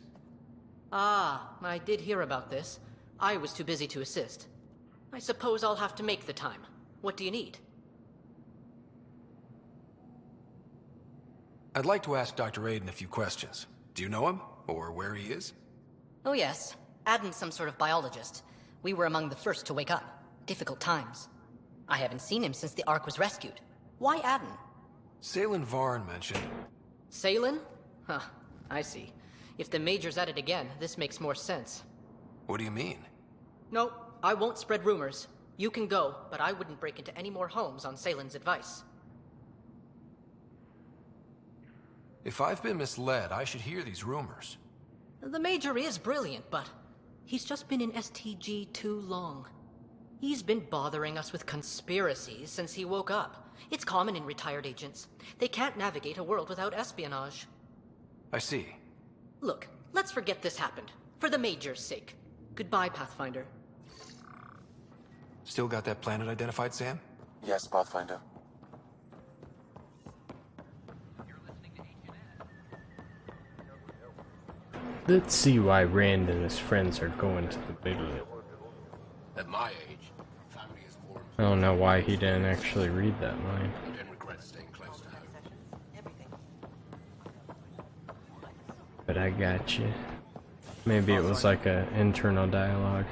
Ah, I did hear about this. I was too busy to assist. I suppose I'll have to make the time. What do you need? I'd like to ask Dr. Aiden a few questions. Do you know him? Or where he is? Oh yes. Aden's some sort of biologist. We were among the first to wake up. Difficult times. I haven't seen him since the Ark was rescued. Why Aden? Salen Varn mentioned... Salen? Huh, I see. If the Major's at it again, this makes more sense. What do you mean? No, I won't spread rumors. You can go, but I wouldn't break into any more homes on Salen's advice. If I've been misled, I should hear these rumors. The Major is brilliant, but he's just been in STG too long. He's been bothering us with conspiracies since he woke up. It's common in retired agents. They can't navigate a world without espionage. I see. Look, let's forget this happened. For the Major's sake. Goodbye, Pathfinder. Still got that planet identified, Sam? Yes, Pathfinder. Let's see why Rand and his friends are going to the big one. At my age, family is more important. I don't know why he didn't actually read that line. I don't regret staying close to home. But I got you. Maybe it was like an internal dialogue.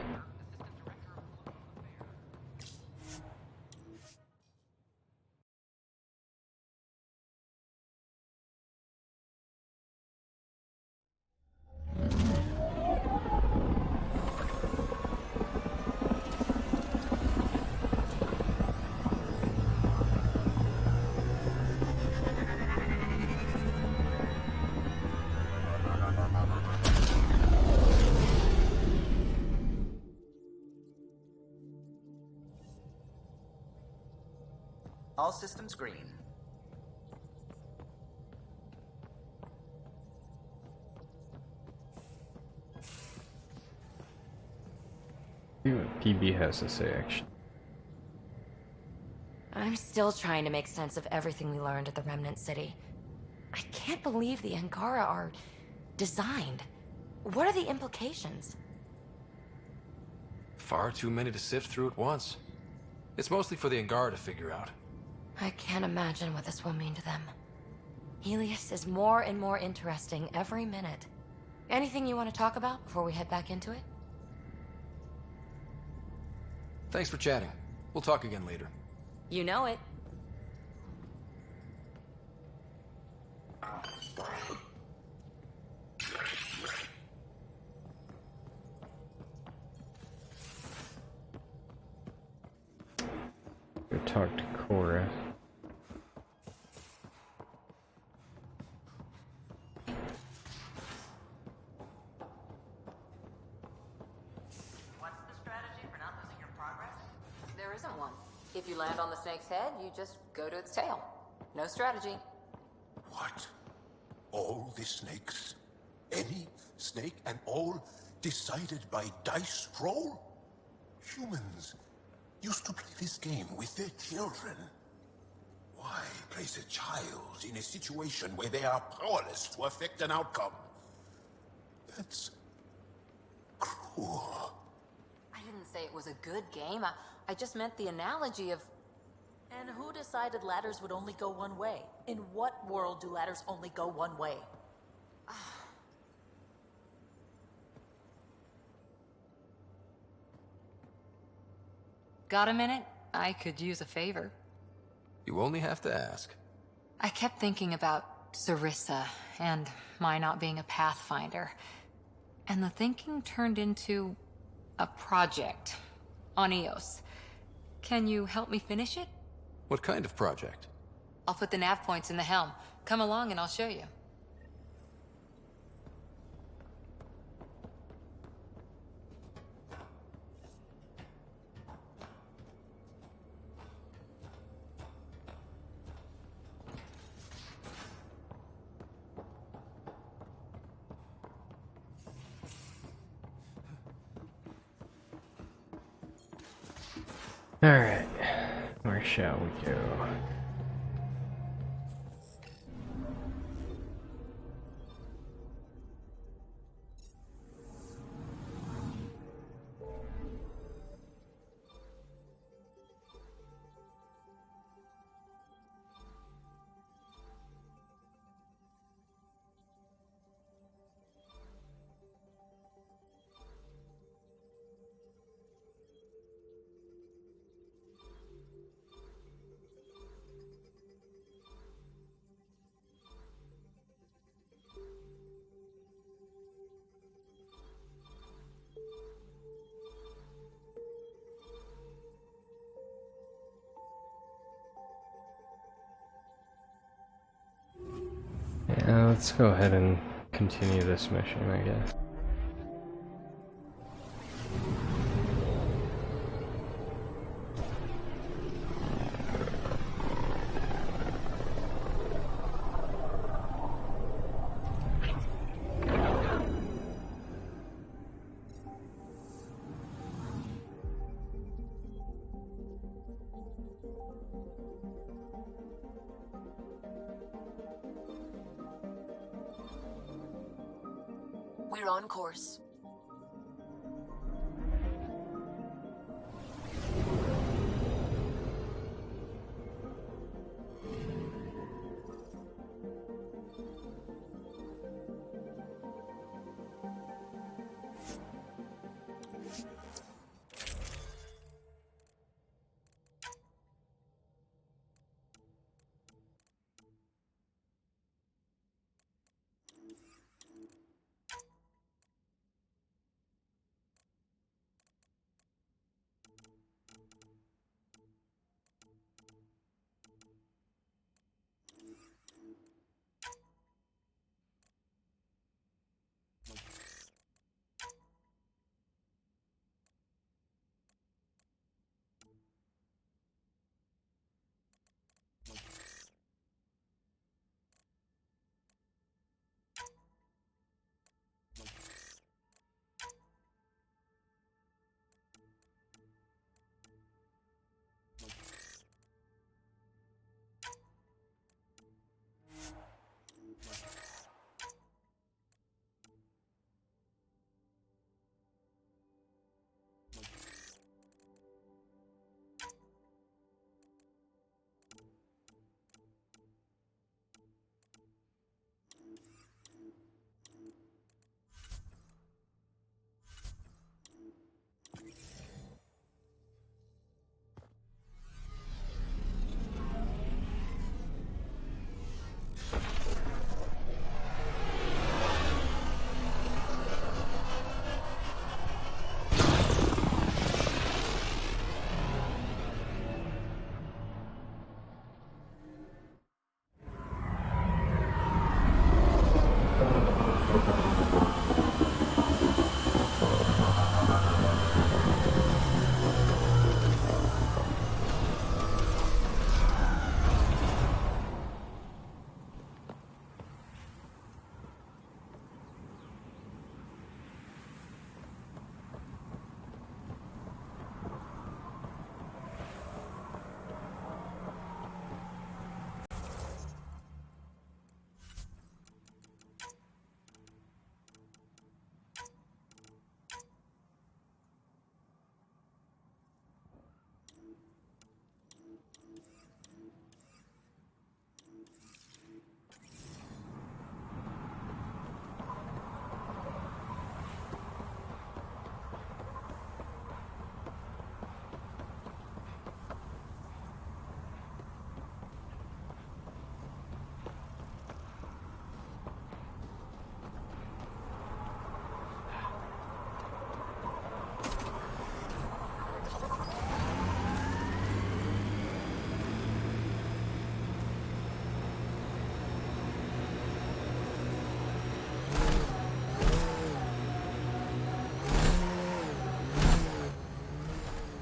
All systems green. See what PB has to say, actually. I'm still trying to make sense of everything we learned at the Remnant City. I can't believe the Angara are designed. What are the implications? Far too many to sift through at once. It's mostly for the Angara to figure out. I can't imagine what this will mean to them. Helios is more and more interesting every minute. Anything you want to talk about before we head back into it? Thanks for chatting. We'll talk again later. You know it. talk to Cora. What's the strategy for not losing your progress? There isn't one. If you land on the snake's head, you just go to its tail. No strategy. What? All the snakes? Any snake and all decided by dice roll? Humans used to play this game with their children. Why place a child in a situation where they are powerless to affect an outcome? That's cruel. I didn't say it was a good game. I just meant the analogy of... And who decided ladders would only go one way? In what world do ladders only go one way? Got a minute? I could use a favor. You only have to ask. I kept thinking about Sarissa and my not being a pathfinder. And the thinking turned into a project on Eos. Can you help me finish it? What kind of project? I'll put the nav points in the helm. Come along and I'll show you. Alright, where shall we go? Yeah, let's go ahead and continue this mission, I guess. We're on course.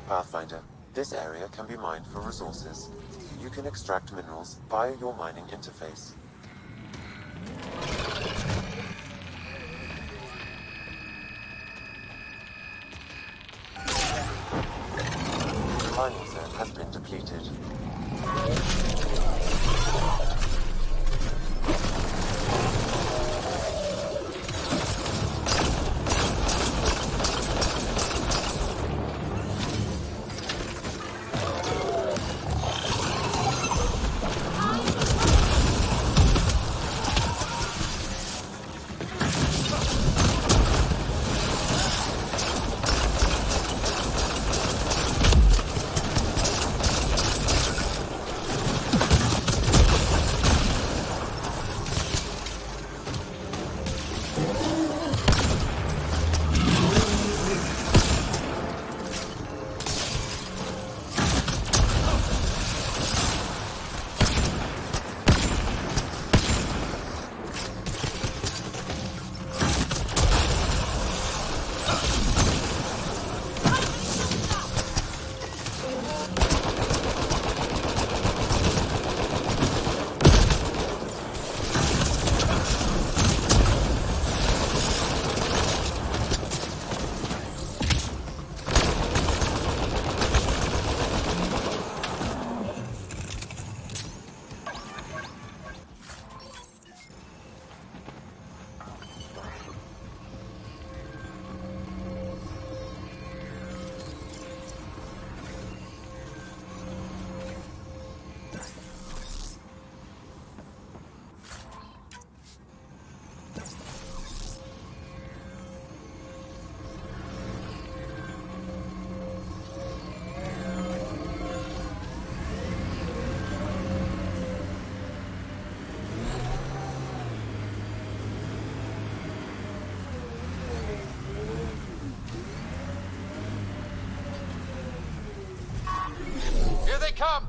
Pathfinder, this area can be mined for resources. You can extract minerals via your mining interface. The mining zone has been depleted. Here they come!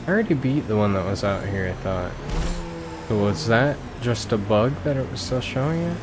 I already beat the one that was out here, I thought. So was that just a bug that it was still showing it?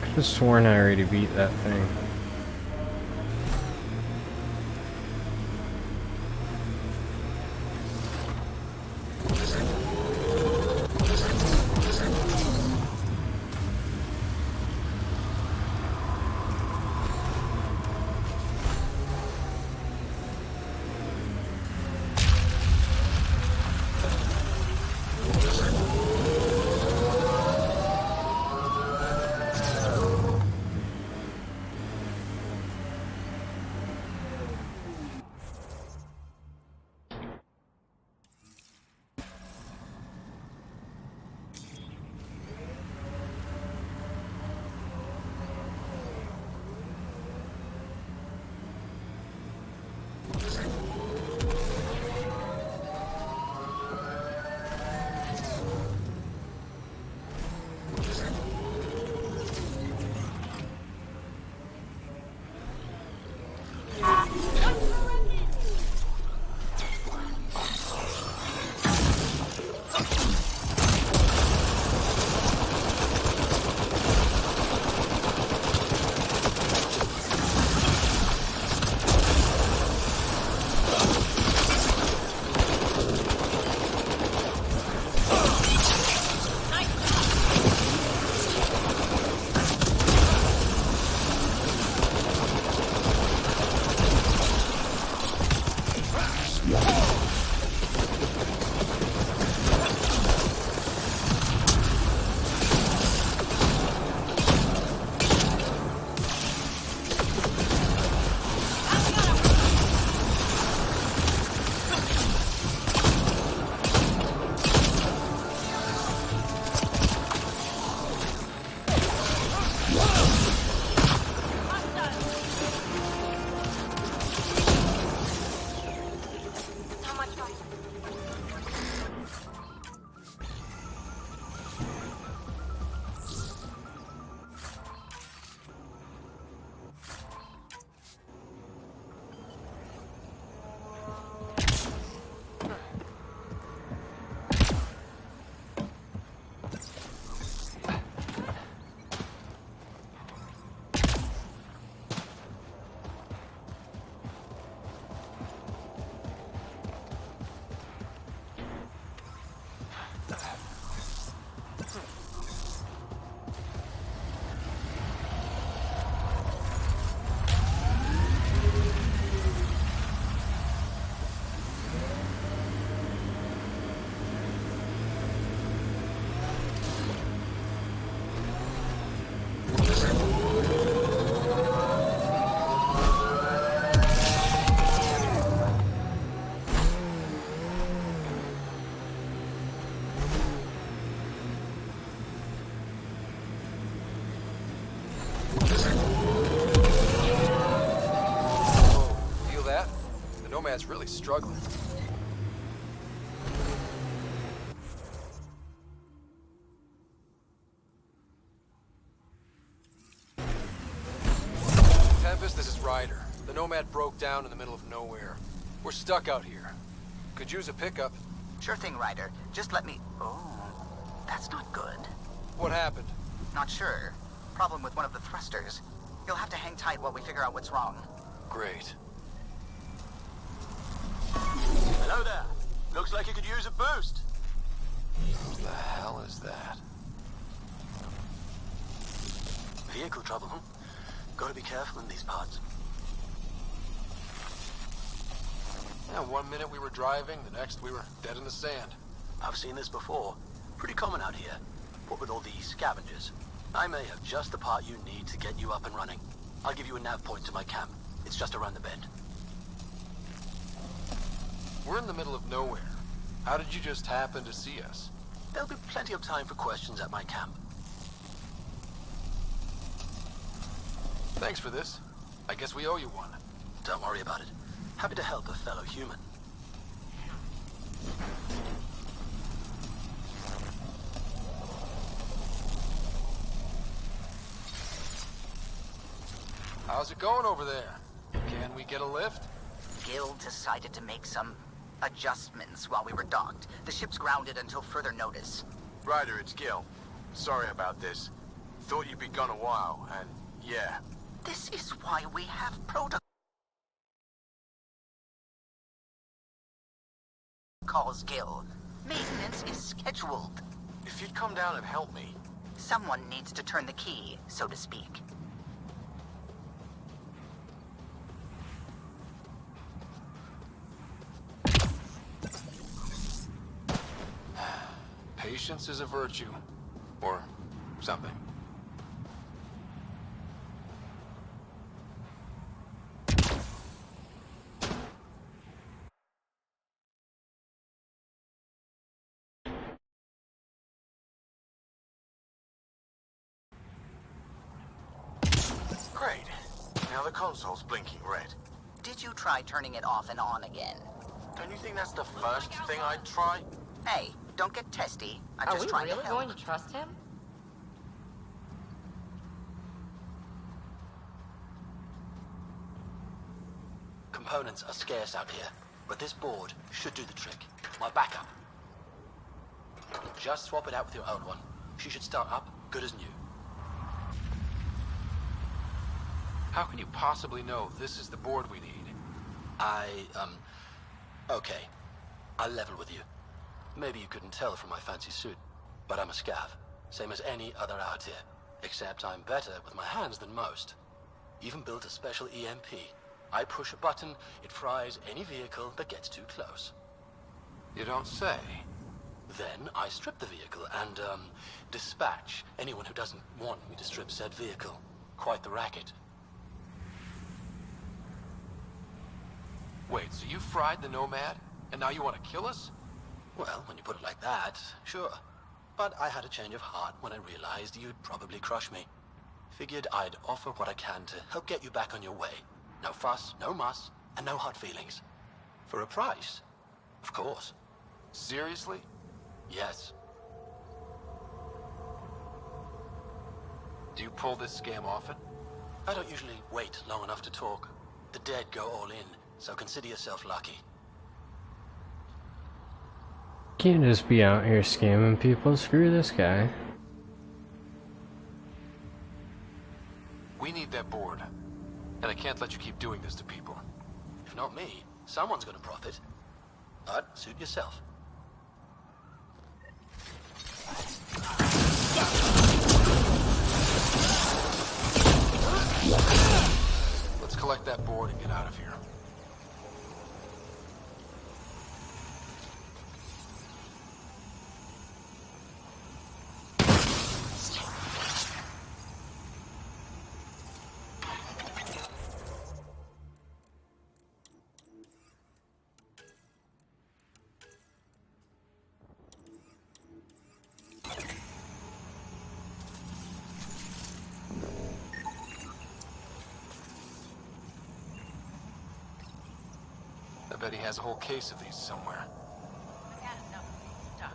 I could have sworn I already beat that thing. Nomad's really struggling. Tempest, this is Ryder. The Nomad broke down in the middle of nowhere. We're stuck out here. Could use a pickup. Sure thing, Ryder. Just let me... Oh, that's not good. What happened? Not sure. Problem with one of the thrusters. You'll have to hang tight while we figure out what's wrong. Great. Hello there. Looks like you could use a boost. What the hell is that? Vehicle trouble, huh? Gotta be careful in these parts. Yeah, 1 minute we were driving, the next we were dead in the sand. I've seen this before. Pretty common out here. What with all these scavengers. I may have just the part you need to get you up and running. I'll give you a nav point to my camp. It's just around the bend. We're in the middle of nowhere. How did you just happen to see us? There'll be plenty of time for questions at my camp. Thanks for this. I guess we owe you one. Don't worry about it. Happy to help a fellow human. How's it going over there? Can we get a lift? Gil decided to make some adjustments while we were docked. The ship's grounded until further notice. Ryder, it's Gil. Sorry about this. Thought you'd be gone a while, and yeah. This is why we have protocols, Gil. Maintenance is scheduled. If you'd come down and help me. Someone needs to turn the key, so to speak. Patience is a virtue. Or something. Great. Now the console's blinking red. Did you try turning it off and on again? Don't you think that's the first thing I'd try? Hey, don't get testy. I'm Are just we trying really to help. going to trust him? Components are scarce out here, but this board should do the trick. My backup. Just swap it out with your old one. She should start up good as new. How can you possibly know this is the board we need? Okay. I'll level with you. Maybe you couldn't tell from my fancy suit, but I'm a scav. Same as any other out here. Except I'm better with my hands than most. Even built a special EMP. I push a button, it fries any vehicle that gets too close. You don't say. Then I strip the vehicle and, dispatch anyone who doesn't want me to strip said vehicle. Quite the racket. Wait, so you fried the Nomad, and now you want to kill us? Well, when you put it like that, sure. But I had a change of heart when I realized you'd probably crush me. Figured I'd offer what I can to help get you back on your way. No fuss, no muss, and no hard feelings. For a price, of course. Seriously? Yes. Do you pull this scam often? I don't usually wait long enough to talk. The dead go all in, so consider yourself lucky. Can't just be out here scamming people. Screw this guy. We need that board. And I can't let you keep doing this to people. If not me, someone's gonna profit. But suit yourself. Let's collect that board and get out of here. bet he has a whole case of these somewhere. Yeah, no. Talk.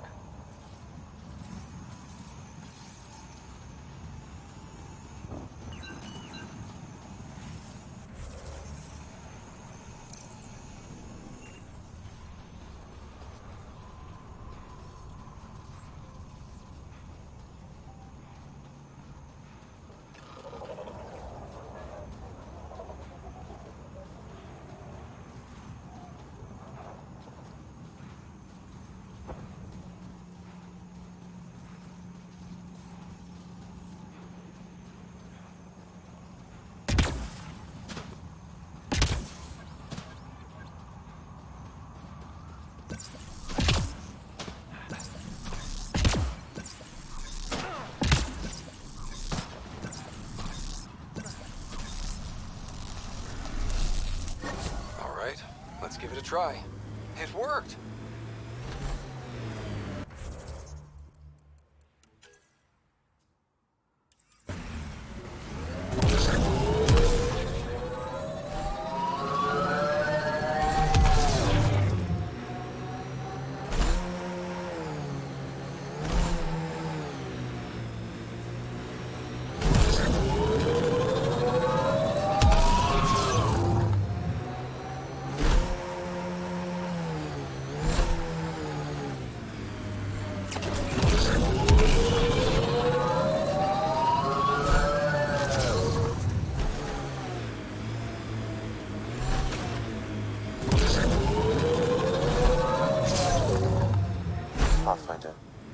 Let's give it a try. It worked!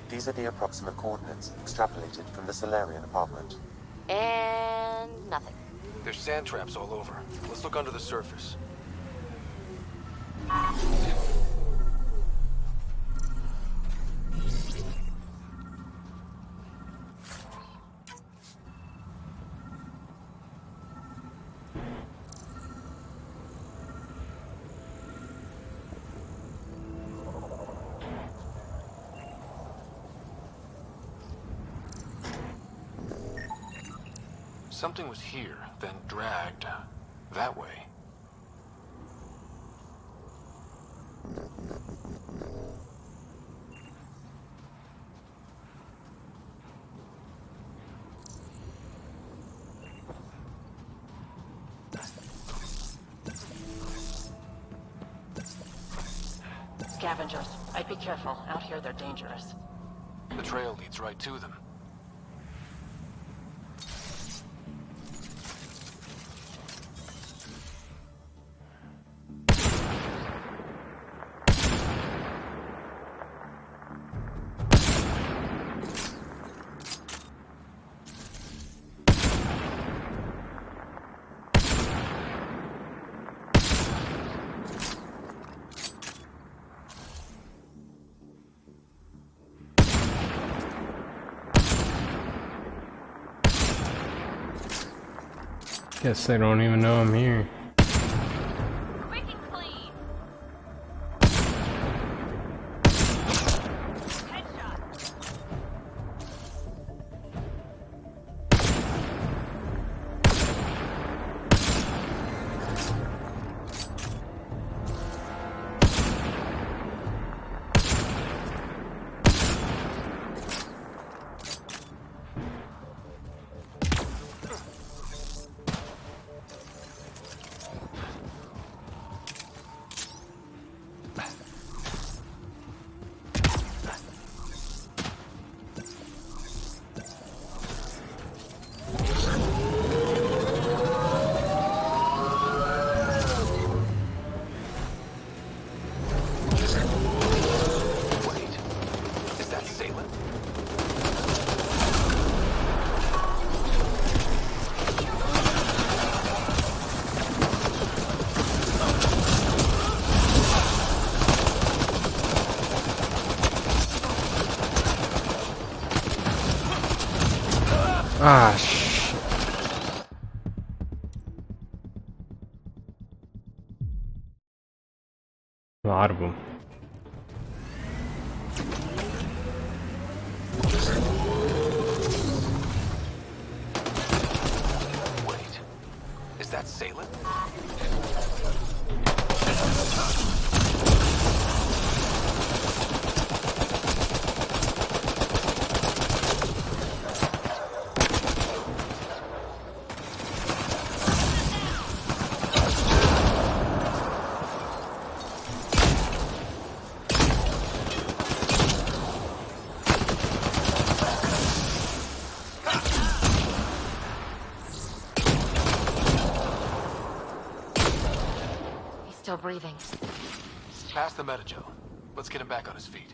These are the approximate coordinates extrapolated from the Solarian apartment. And nothing. There's sand traps all over. Let's look under the surface. Something was here, then dragged that way. Scavengers. I'd be careful. Out here, they're dangerous. The trail leads right to them. Guess they don't even know I'm here. Quick and clean. Headshot. Ah, shit. A lot of them. Wait, is that Salem? still breathing. Pass the metagel. Let's get him back on his feet.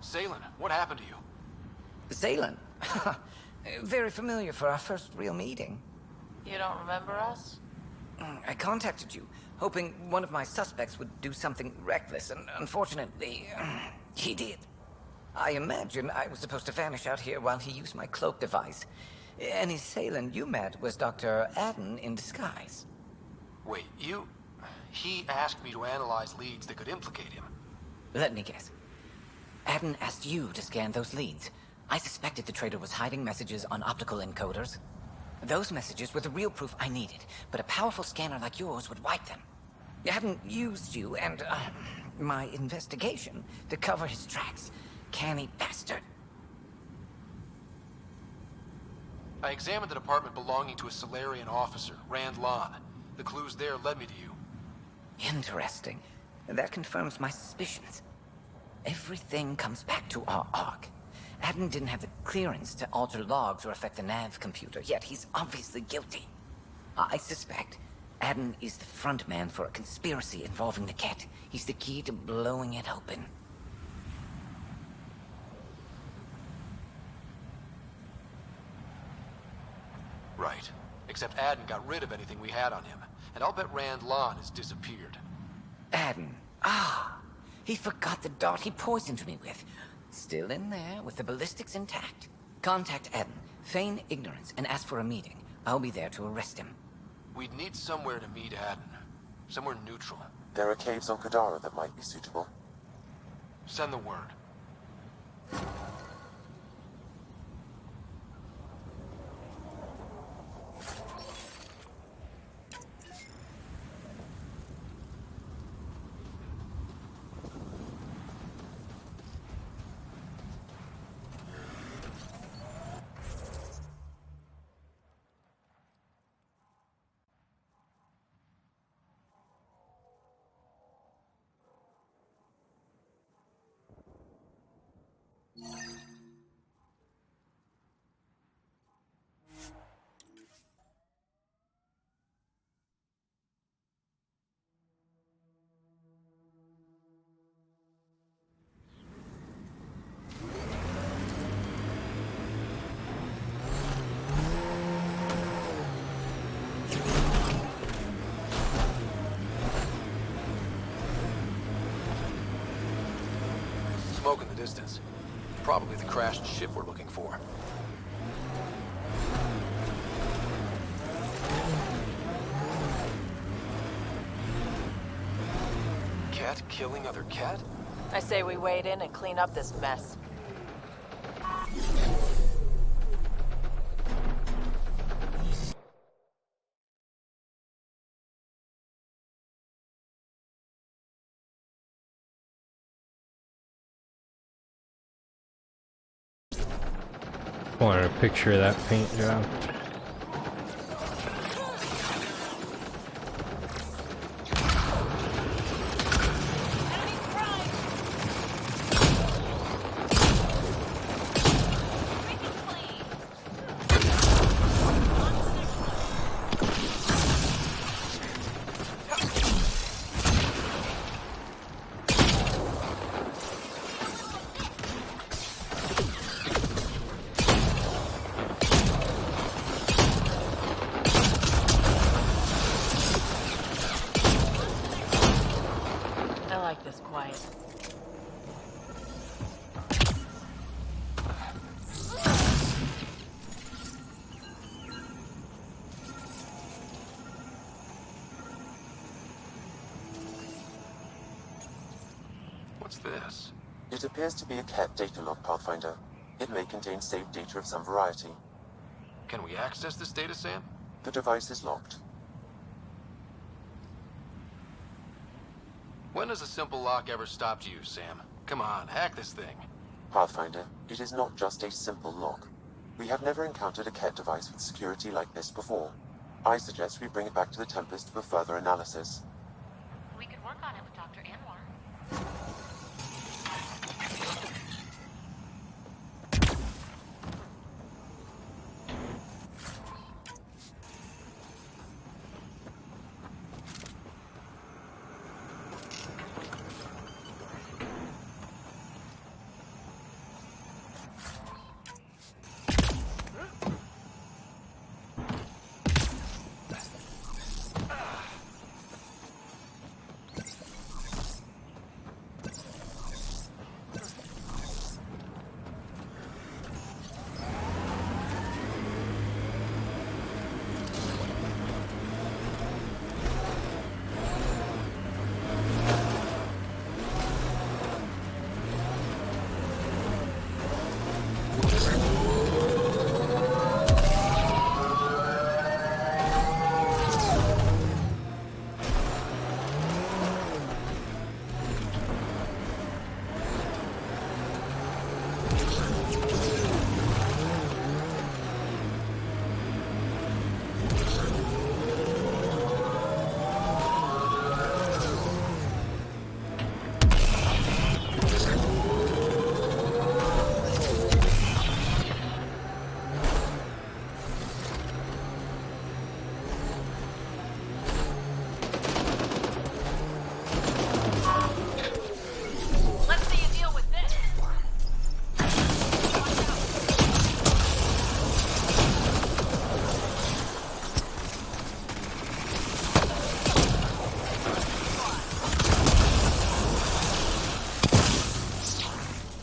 Salen, what happened to you? Salen? Very familiar for our first real meeting. You don't remember us? I contacted you, hoping one of my suspects would do something reckless, and unfortunately, he did. I imagine I was supposed to vanish out here while he used my cloak device. Any Salen you met was Dr. Adden in disguise. Wait, He asked me to analyze leads that could implicate him. Let me guess. Adden asked you to scan those leads. I suspected the traitor was hiding messages on optical encoders. Those messages were the real proof I needed, but a powerful scanner like yours would wipe them. Adden used you and, my investigation to cover his tracks. Canny bastard. I examined an apartment belonging to a Solarian officer, Rand Lon. The clues there led me to you. Interesting. That confirms my suspicions. Everything comes back to our arc. Adden didn't have the clearance to alter logs or affect the nav computer, yet he's obviously guilty. I suspect Adden is the front man for a conspiracy involving the Ket. He's the key to blowing it open. Right. Except Adden got rid of anything we had on him, and I'll bet Rand Lon has disappeared. Adden. He forgot the dart he poisoned me with. Still in there, with the ballistics intact. Contact Adden, feign ignorance, and ask for a meeting. I'll be there to arrest him. We'd need somewhere to meet Adden. Somewhere neutral. There are caves on Kadara that might be suitable. Send the word. Smoke in the distance. Probably the crashed ship we're looking for. Cat killing other cat? I say we wade in and clean up this mess. Wanted a picture of that paint job. What's this? It appears to be a Ket data log, Pathfinder. It may contain saved data of some variety. Can we access this data, Sam? The device is locked. When has a simple lock ever stopped you, Sam? Come on, hack this thing. Pathfinder, it is not just a simple lock. We have never encountered a Ket device with security like this before. I suggest we bring it back to the Tempest for further analysis. We could work on it with Dr. Anwar.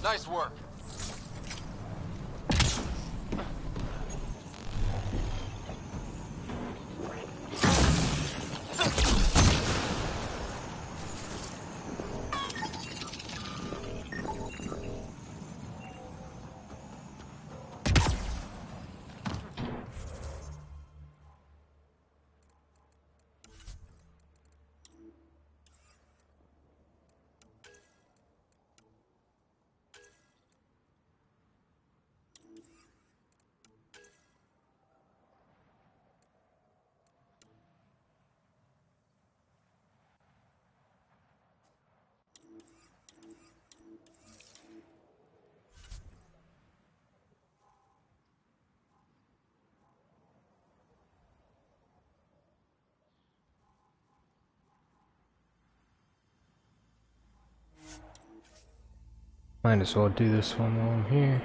Nice work. Might as well do this one while I'm here.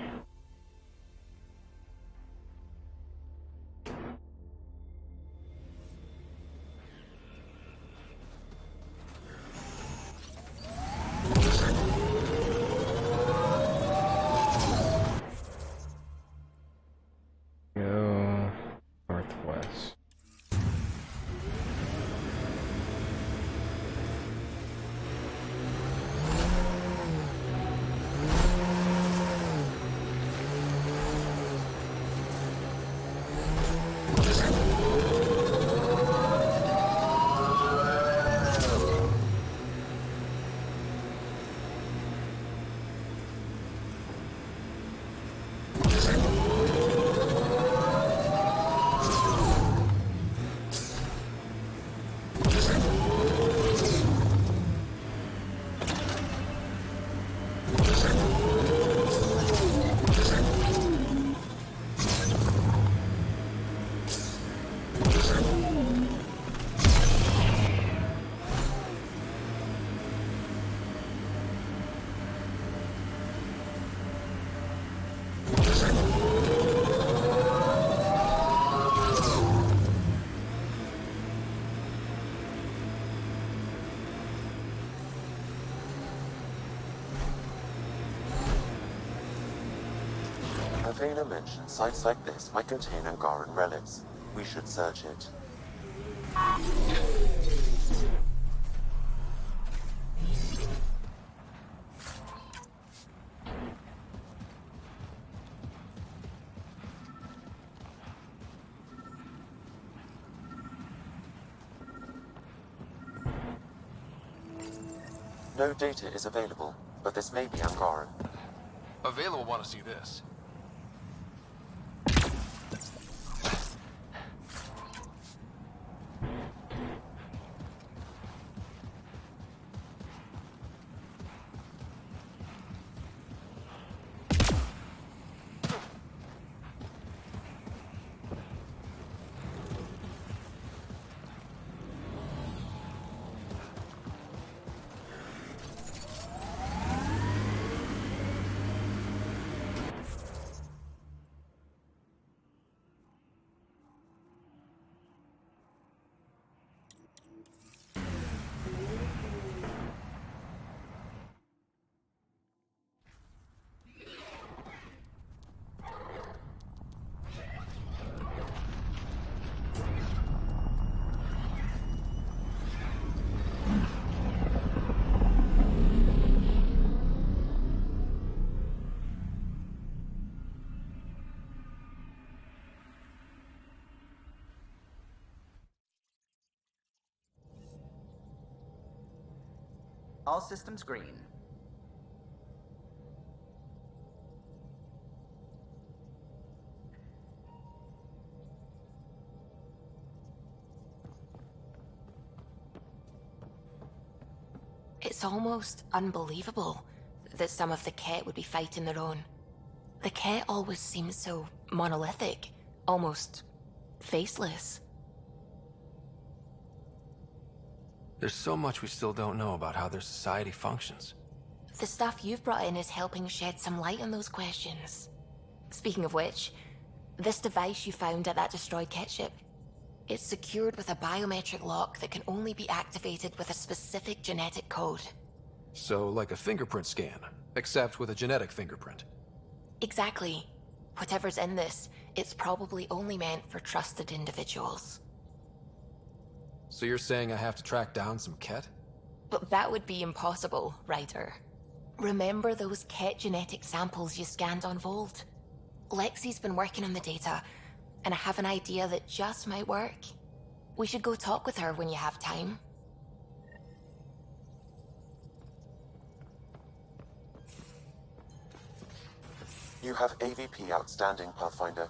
Go northwest. Avena mentioned sites like this might contain Angaran relics. We should search it. No data is available, but this may be Angaran. Avela will want to see this. All systems green. It's almost unbelievable that some of the Ket would be fighting their own. The Ket always seems so monolithic, almost faceless. There's so much we still don't know about how their society functions. The stuff you've brought in is helping shed some light on those questions. Speaking of which, this device you found at that destroyed Ket ship, it's secured with a biometric lock that can only be activated with a specific genetic code. So, like a fingerprint scan, except with a genetic fingerprint. Exactly. Whatever's in this, it's probably only meant for trusted individuals. So you're saying I have to track down some Ket? But that would be impossible, Ryder. Remember those Ket genetic samples you scanned on Volt? Lexi's been working on the data, and I have an idea that just might work. We should go talk with her when you have time. You have AVP outstanding, Pathfinder.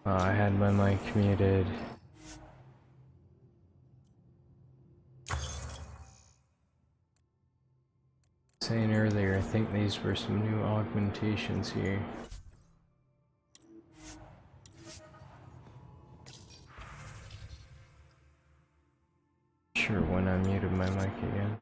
I had my mic muted. Saying earlier, I think these were some new augmentations here. Sure, when I muted my mic again.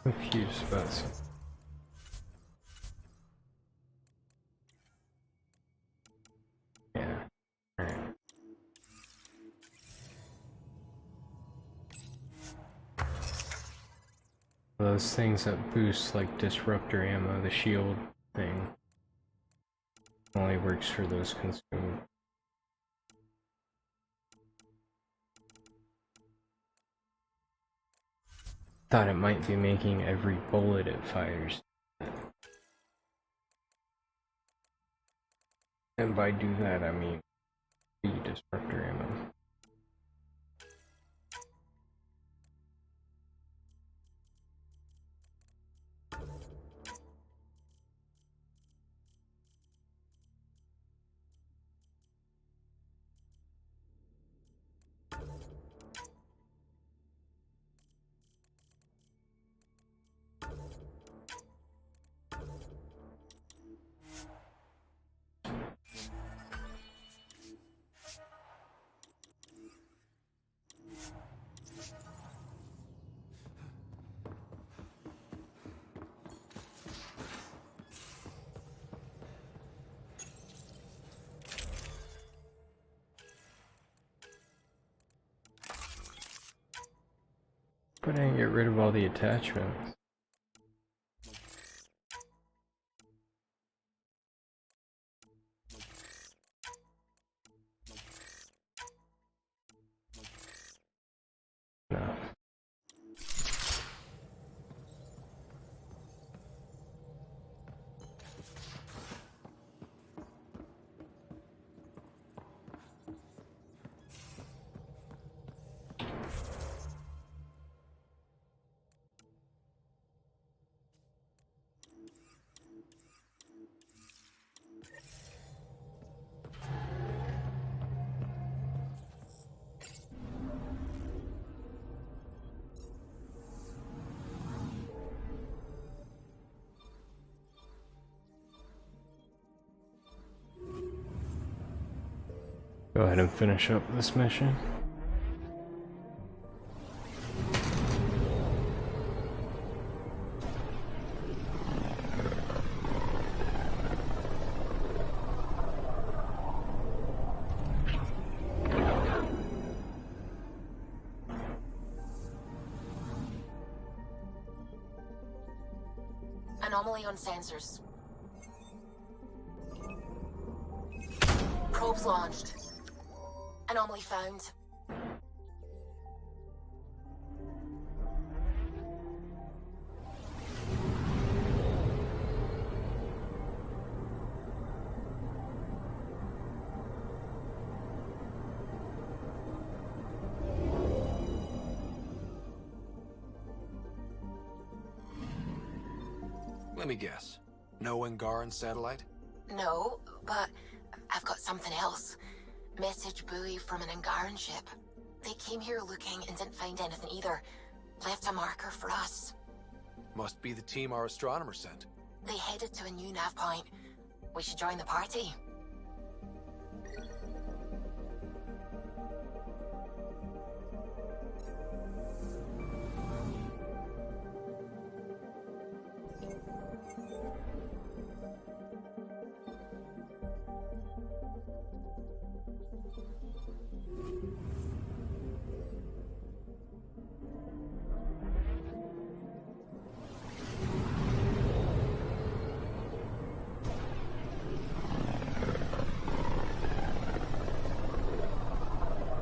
Confused about something. Yeah. Alright. Those things that boost like disruptor ammo, the shield thing, only works for those consumed. Thought it might be making every bullet it fires. And by do that I mean the disruptor ammo. But I didn't get rid of all the attachments. No. Go ahead and finish up this mission. Anomaly on sensors. Probes launched. Anomaly found. Let me guess. No Angaran satellite? No, but I've got something else. Message buoy from an Angaran ship. They came here looking and didn't find anything either. Left a marker for us. Must be the team our astronomer sent. They headed to a new nav point. We should join the party.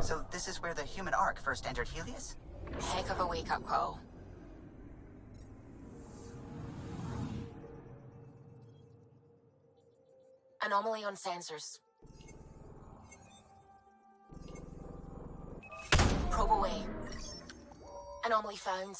So this is where the human Ark first entered Helios? Heck of a wake-up call. Anomaly on sensors. Probe away. Anomaly found.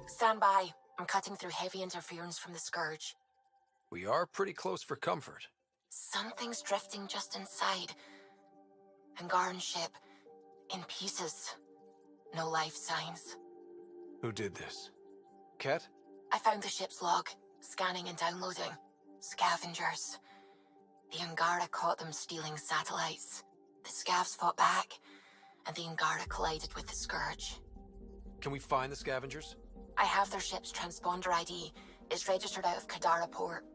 Stand by. I'm cutting through heavy interference from the Scourge. We are pretty close for comfort. Something's drifting just inside. Angaran ship. In pieces. No life signs. Who did this? Ket? I found the ship's log. Scanning and downloading. Scavengers. The Angara caught them stealing satellites. The Scavs fought back, and the Angara collided with the Scourge. Can we find the scavengers? I have their ship's transponder ID. It's registered out of Kadara port.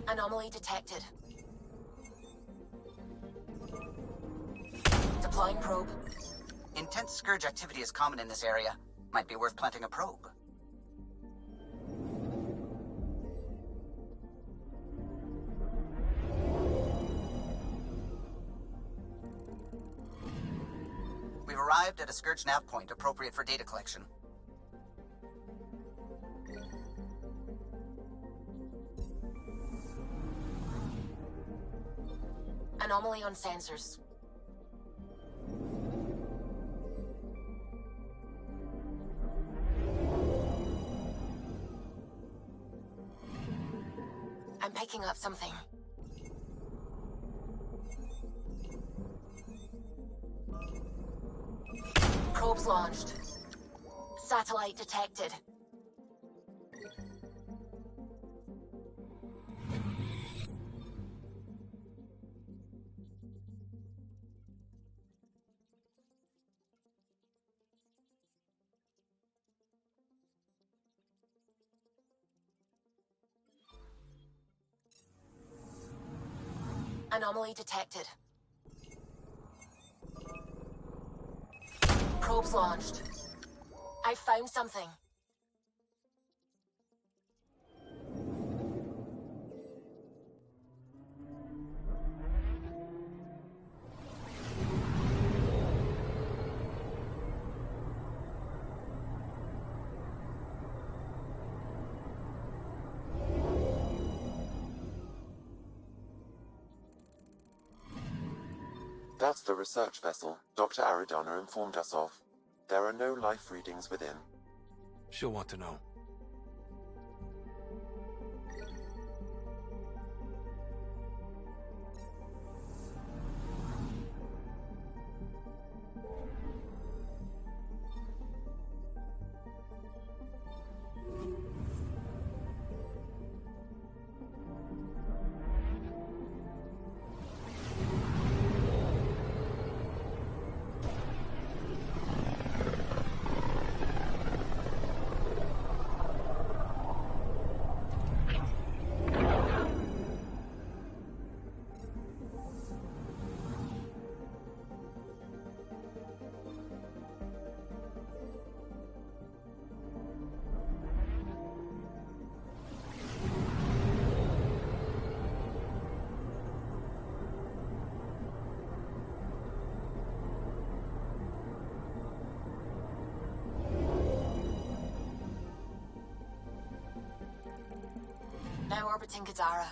Anomaly detected. Deploying probe. Intense Scourge activity is common in this area. Might be worth planting a probe. We've arrived at a Scourge nav point appropriate for data collection. Anomaly on sensors. I'm picking up something. Probes launched. Satellite detected. Anomaly detected. Probes launched. I found something. That's the research vessel Dr. Aridana informed us of. There are no life readings within. She'll want to know. Now orbiting Kadara.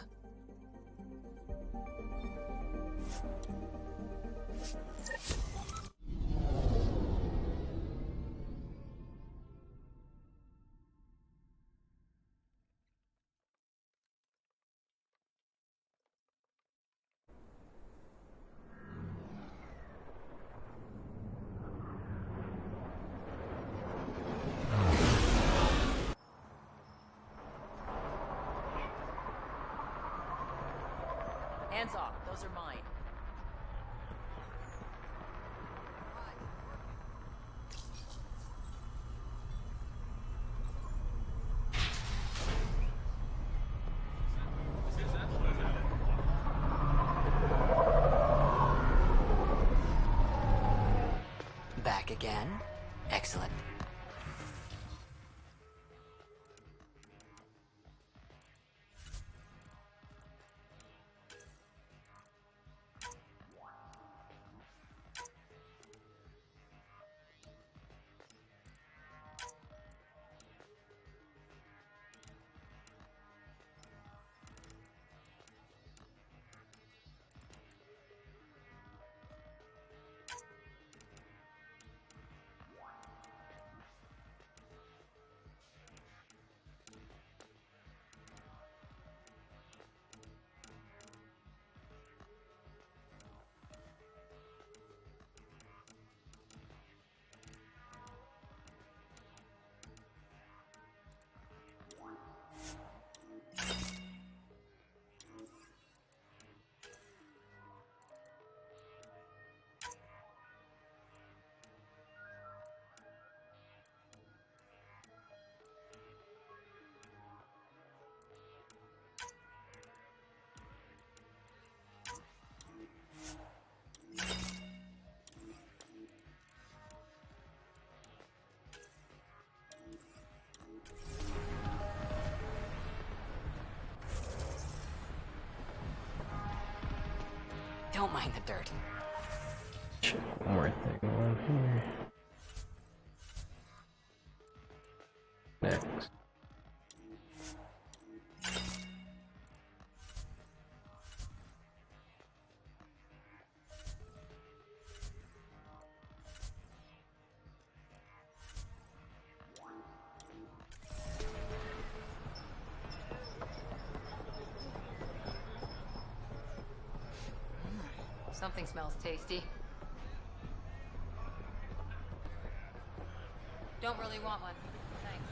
Hands off, those are mine. Back again? Excellent. Don't mind the dirt. Check one more thing on here. Next. Something smells tasty. Don't really want one. Thanks.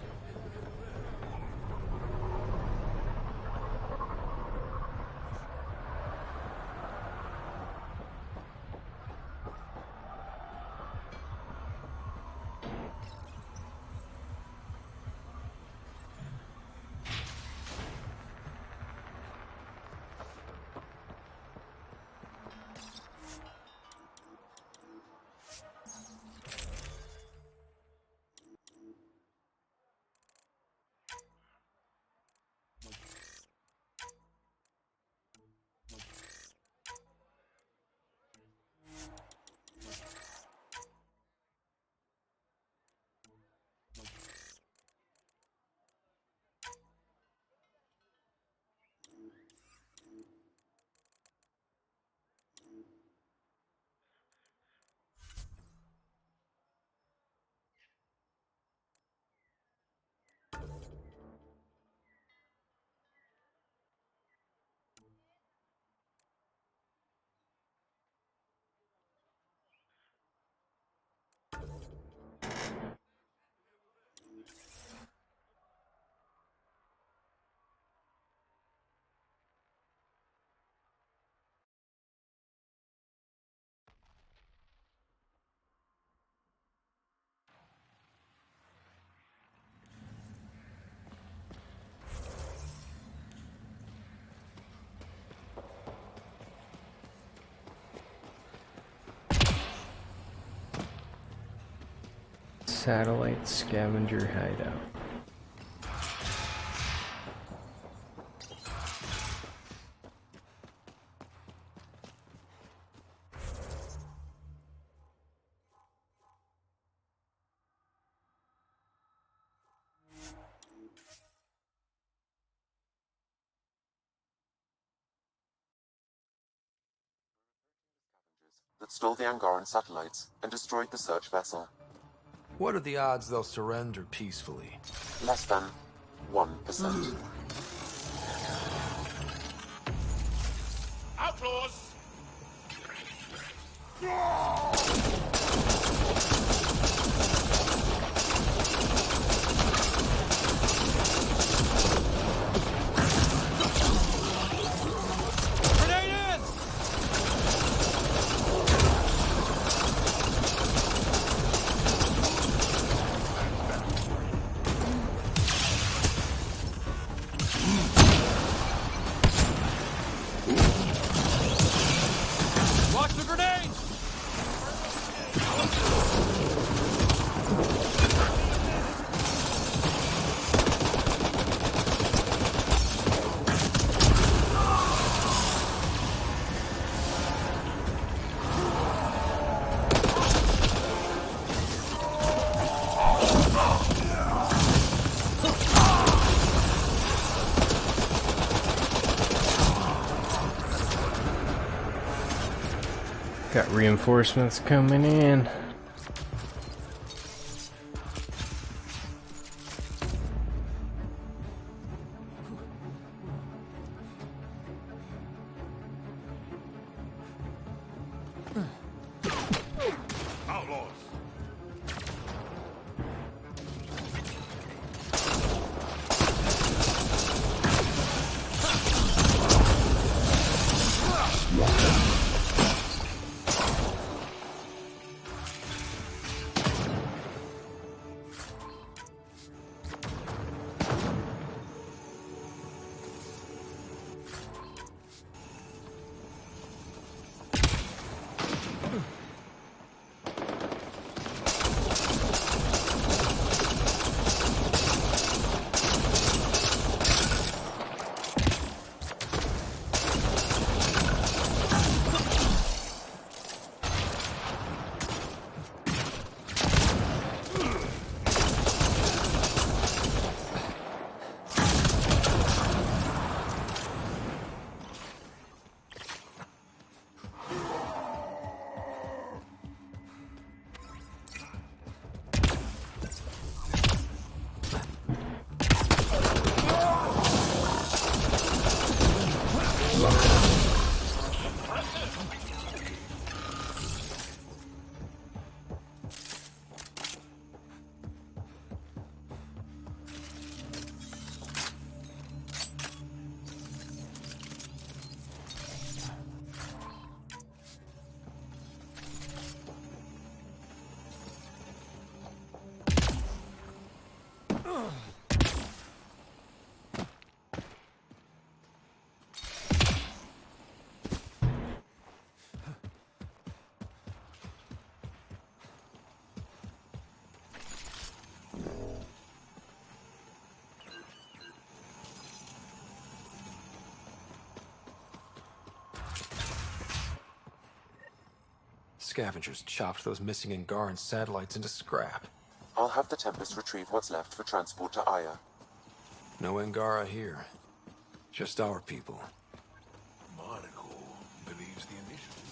Satellite scavenger hideout. That stole the Angaran satellites and destroyed the search vessel. What are the odds they'll surrender peacefully? Less than 1%. Outlaws! Watch the grenades! Got reinforcements coming in. Scavengers chopped those missing Angaran satellites into scrap. I'll have the Tempest retrieve what's left for transport to Aya. No Angara here. Just our people. Monaco believes the initiative.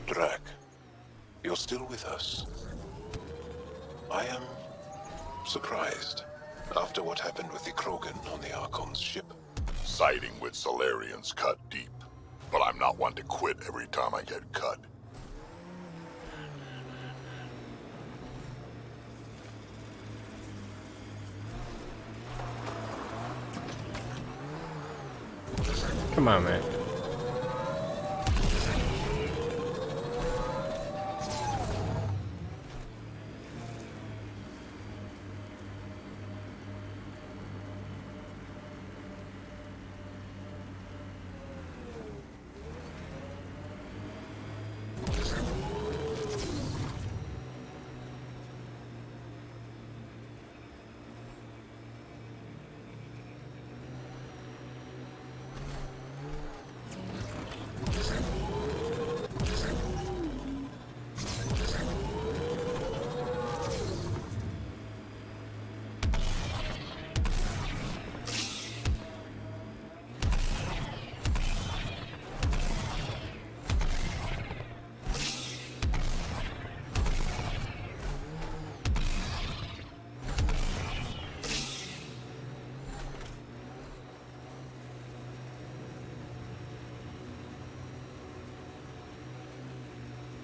Drac, you're still with us. I am surprised after what happened with the Krogan on the Archon's ship. Siding with Solarians cut deep, but I'm not one to quit every time I get cut. Come on, man.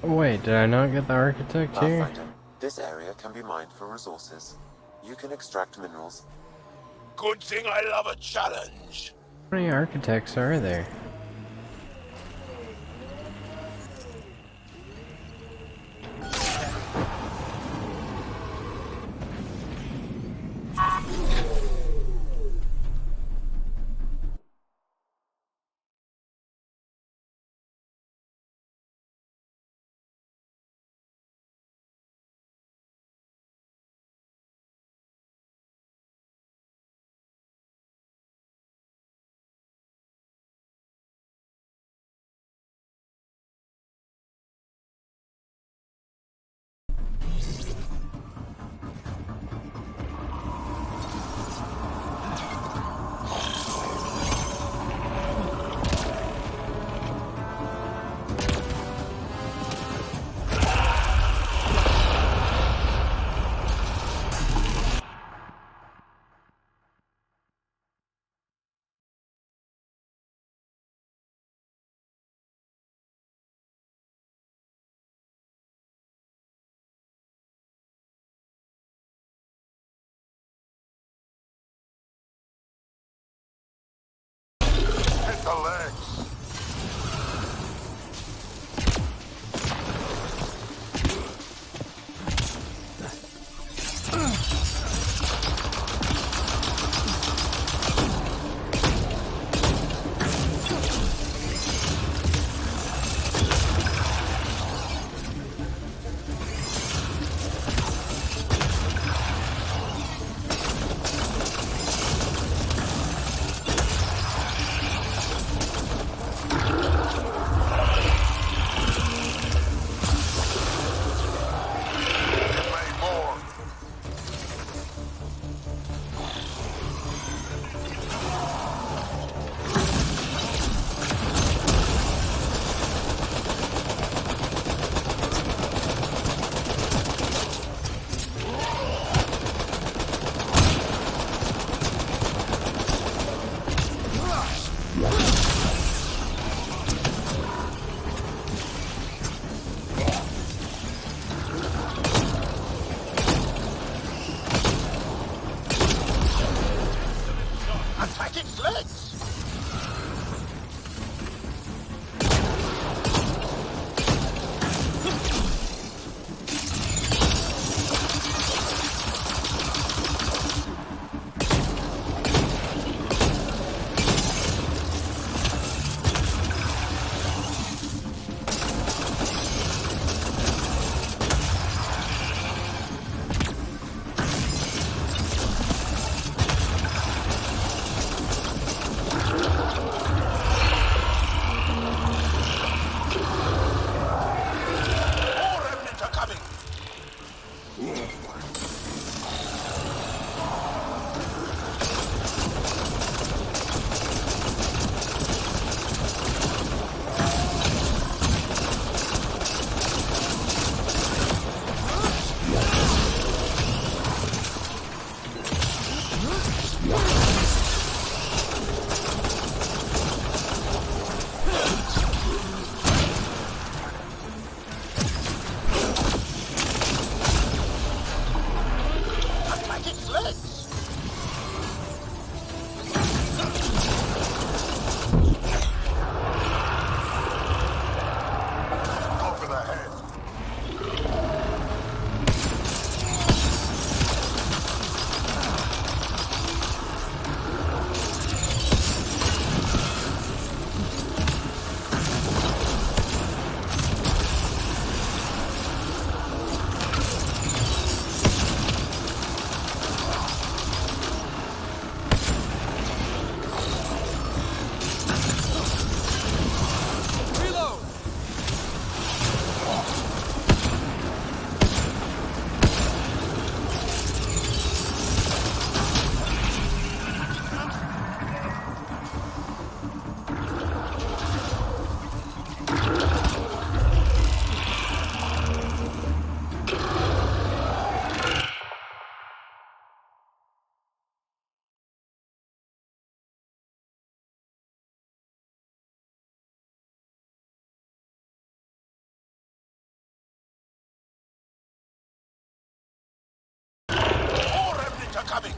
Wait, did I not get the architect here? Pathfinder, this area can be mined for resources. You can extract minerals. Good thing I love a challenge. How many architects are there? to legs. Attack its legs! Coming!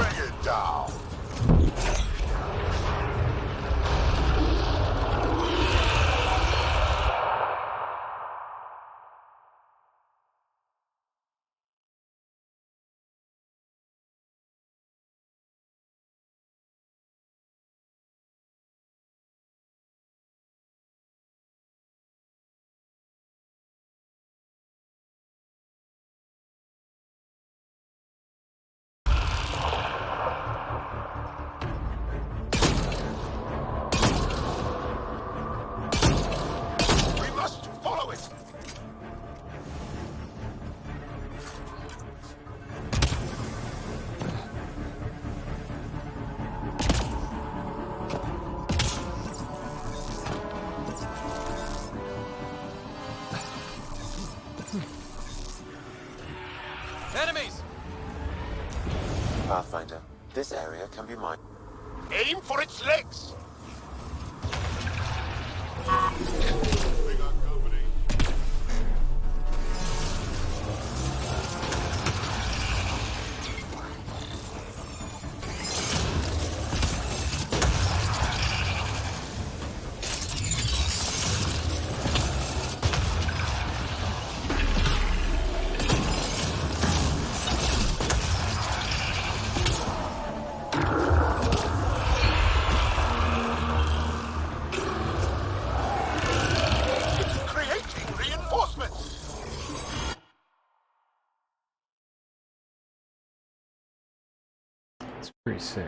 Bring it down. This area can be mined. Aim for its legs! It's pretty sick.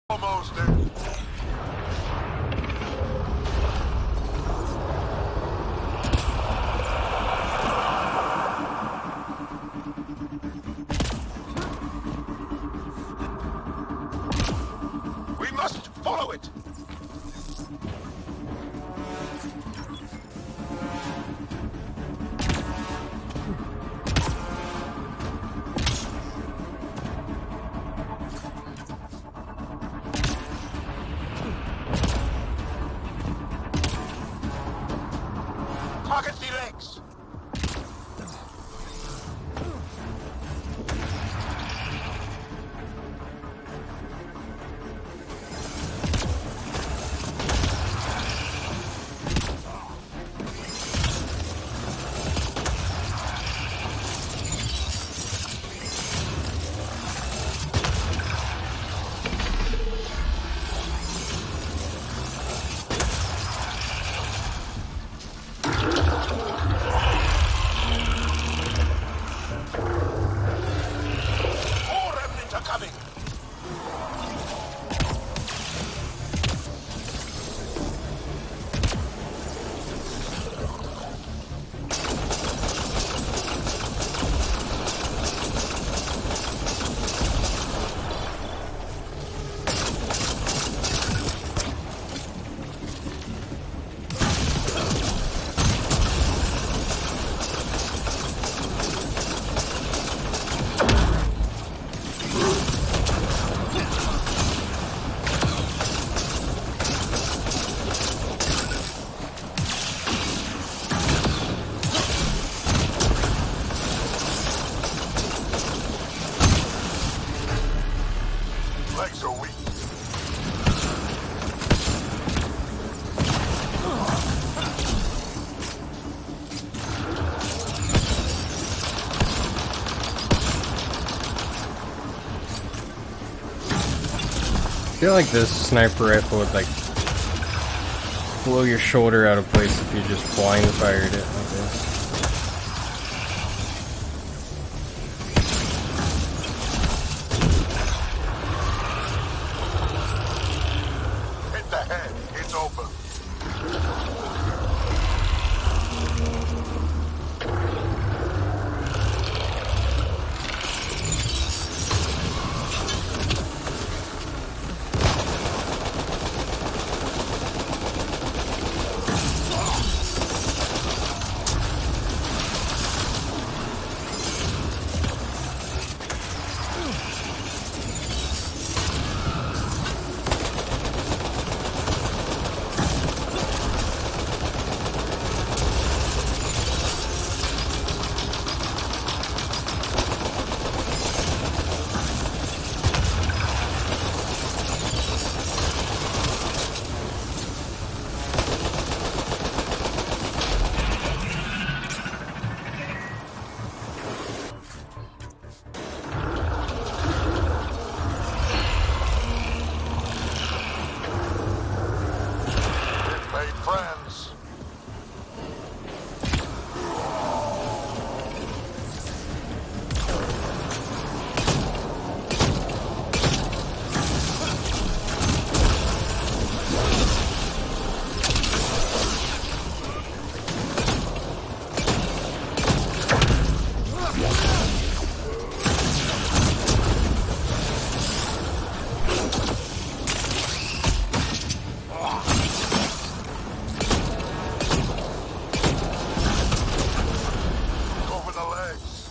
Almost there. We must follow it. Target the legs. More remnants are coming. Legs are weak. I feel like this sniper rifle would like blow your shoulder out of place if you just blind fired it like this. Hit the head. It's open. Made friends. Over the legs.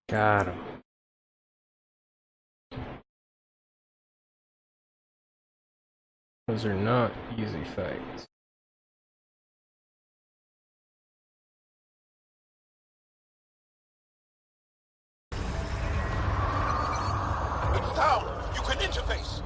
Got him. Those are not easy fights. It's down! You can interface!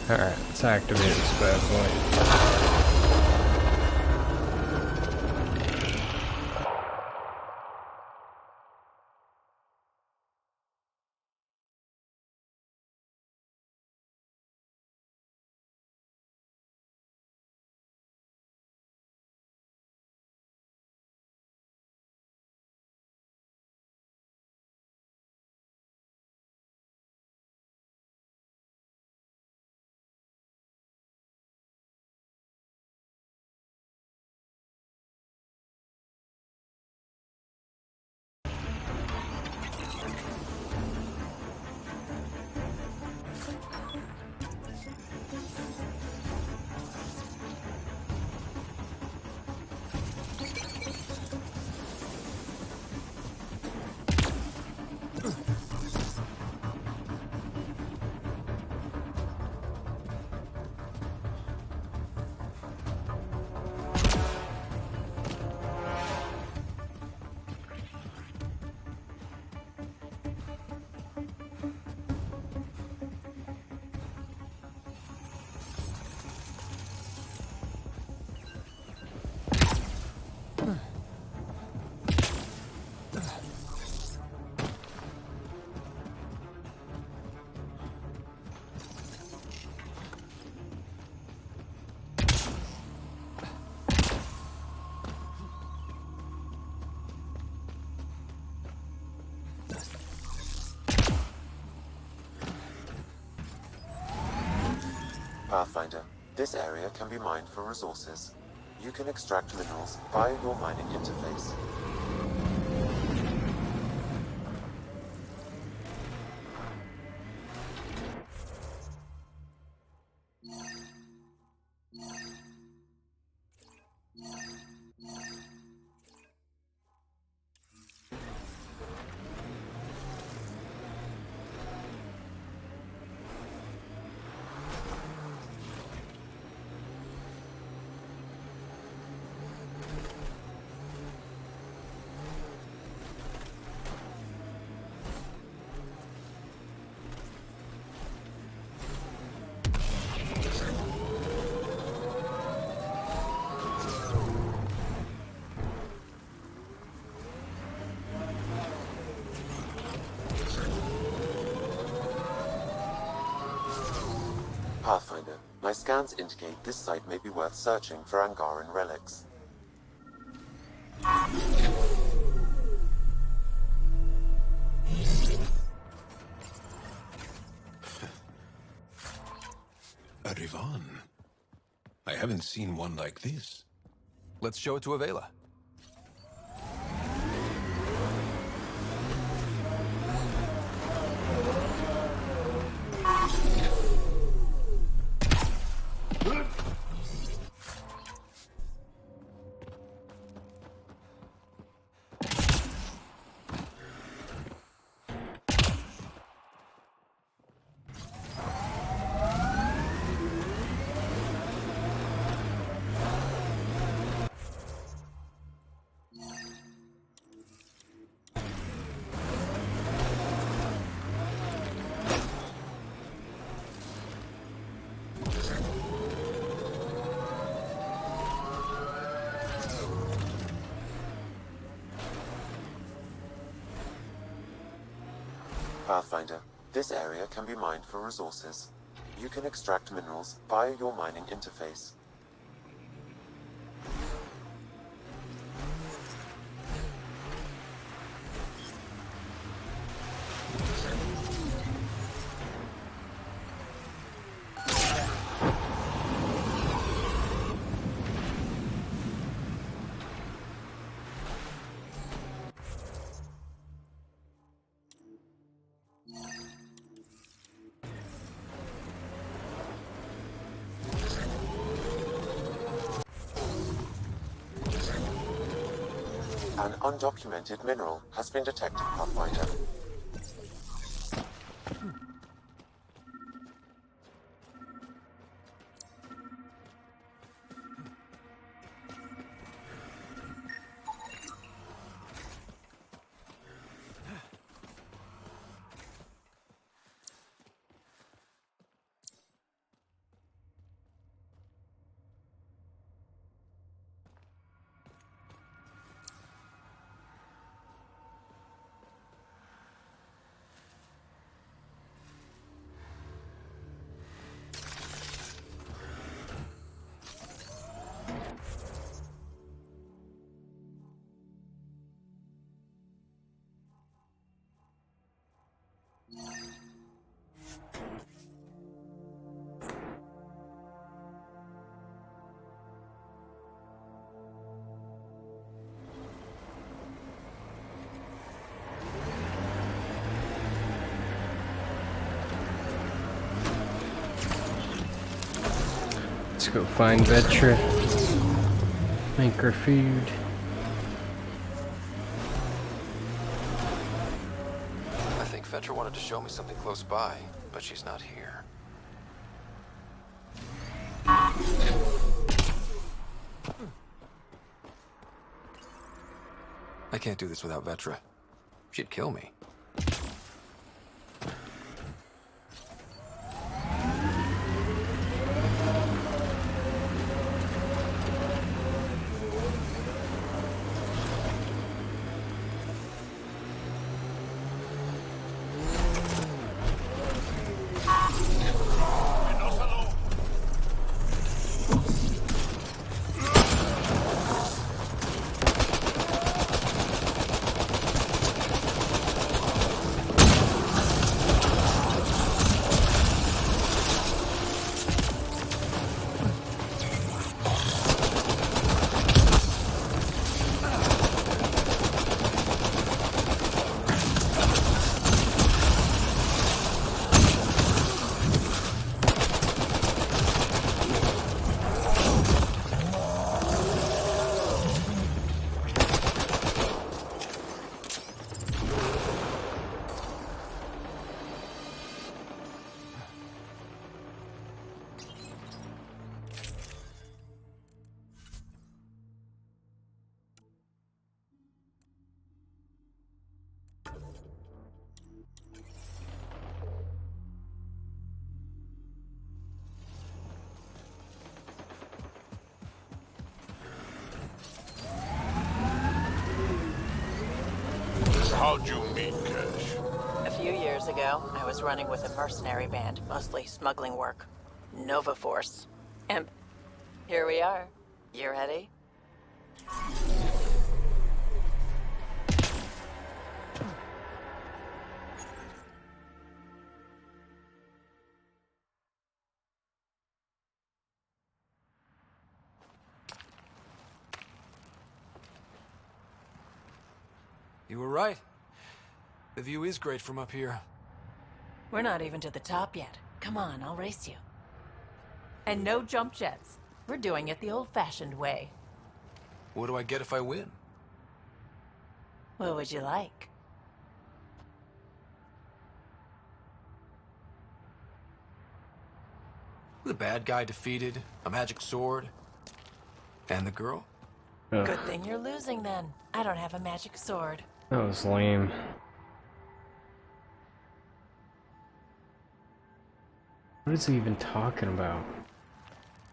Alright, let's activate this bad boy. Pathfinder, this area can be mined for resources. You can extract minerals via your mining interface. Pathfinder, my scans indicate this site may be worth searching for Angaran relics. A Rivan. I haven't seen one like this. Let's show it to Avela. Pathfinder, this area can be mined for resources. You can extract minerals via your mining interface. An undocumented mineral has been detected, Pathfinder. Let's go find Vetra. Make her food. I think Vetra wanted to show me something close by, but she's not here. I can't do this without Vetra. She'd kill me. How'd you meet Cash? A few years ago, I was running with a mercenary band, mostly smuggling work. Nova Force. And here we are. You ready? You were right. The view is great from up here. We're not even to the top yet. Come on, I'll race you. And no jump jets. We're doing it the old-fashioned way. What do I get if I win? What would you like? The bad guy defeated, a magic sword, and the girl? Good thing you're losing then. I don't have a magic sword. That was lame. What is he even talking about?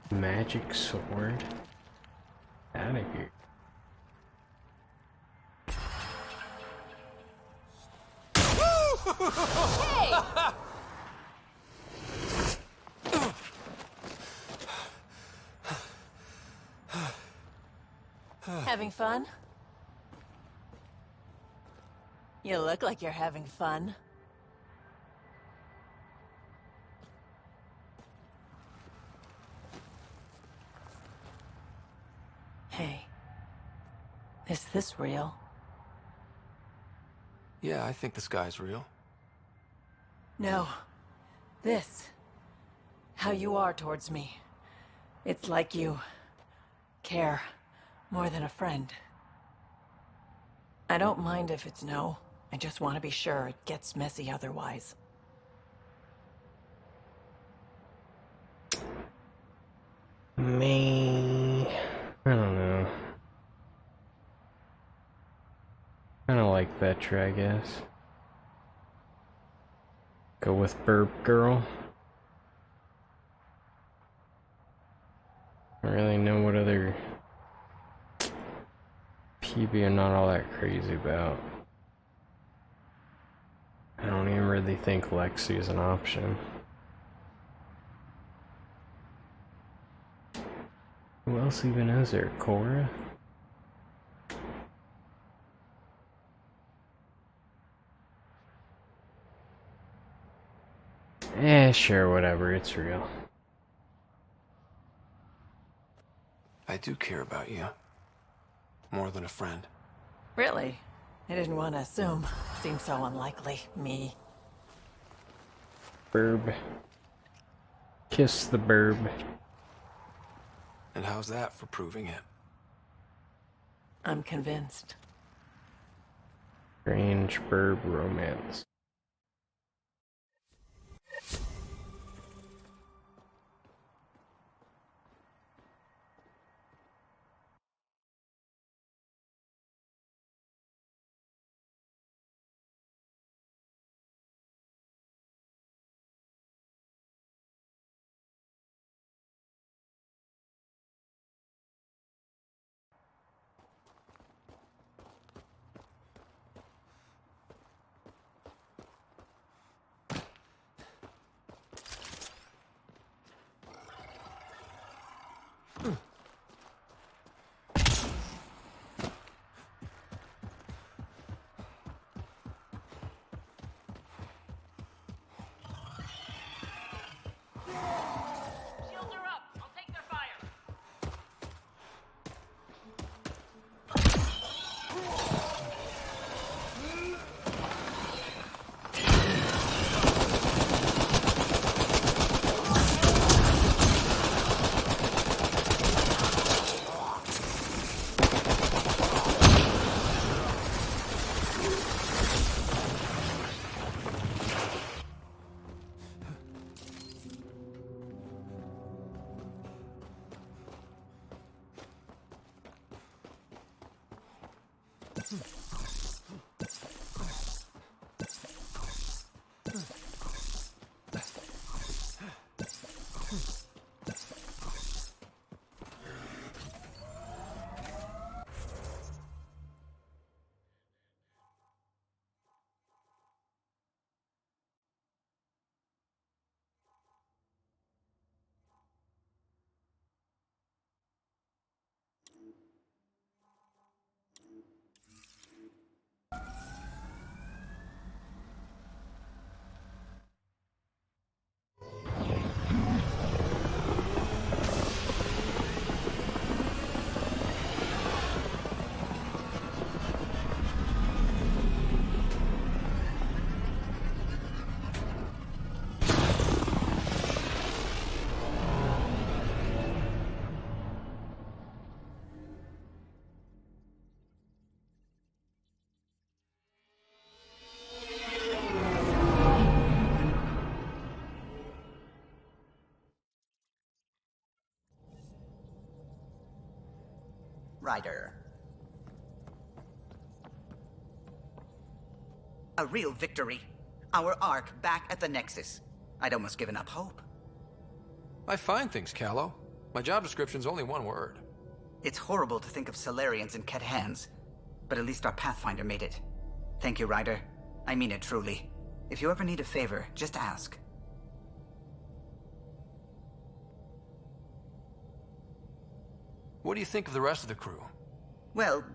Magic sword? Out of here. Hey! Having fun? You look like you're having fun. Hey. Is this real? Yeah, I think the sky's real. No. This. How you are towards me. It's like you care more than a friend. I don't mind if it's no. I just want to be sure it gets messy otherwise. Me... I don't know. Kinda like Vetra, I guess. Go with Burb Girl. I don't really know what other PB I'm not all that crazy about. I don't even really think Lexi is an option. Who else even is there? Cora? Sure, whatever, it's real. I do care about you. More than a friend. Really? I didn't want to assume. Seems so unlikely. Me. Burb. Kiss the burb. And how's that for proving it? I'm convinced. Strange burb romance. Ryder. A real victory. Our Ark back at the Nexus. I'd almost given up hope. I find things, Callow. My job description's only one word. It's horrible to think of Solarians in Ket hands, but at least our Pathfinder made it. Thank you, Ryder. I mean it truly. If you ever need a favor, just ask. What do you think of the rest of the crew? Well,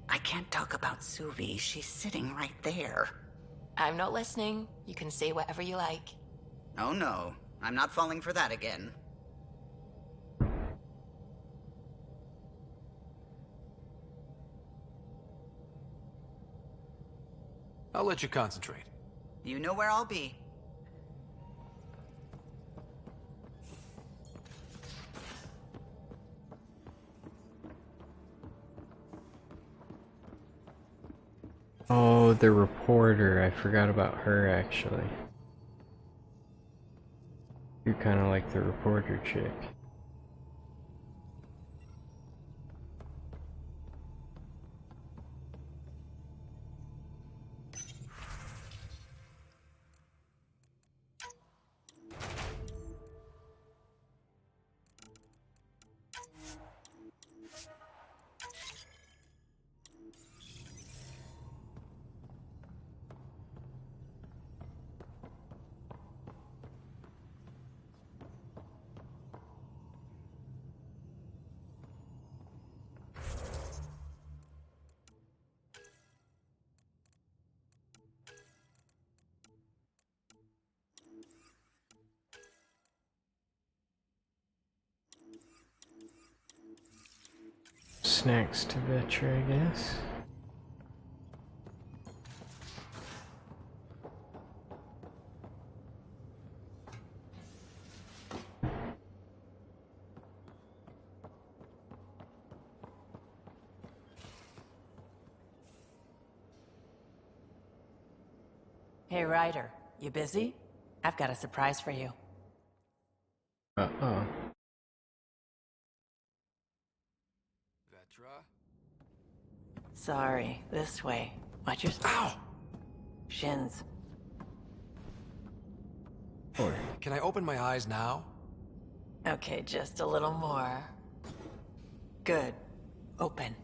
I can't talk about Suvi. She's sitting right there. I'm not listening. You can say whatever you like. Oh no, I'm not falling for that again. I'll let you concentrate. You know where I'll be. Oh, the reporter. I forgot about her, actually. You're kind of like the reporter chick. Snacks to venture, I guess. Hey, Ryder, you busy? I've got a surprise for you. Uh-oh. Vetra? Sorry, this way. Watch your... Ow! Shins. Can I open my eyes now? Okay, just a little more. Good. Open.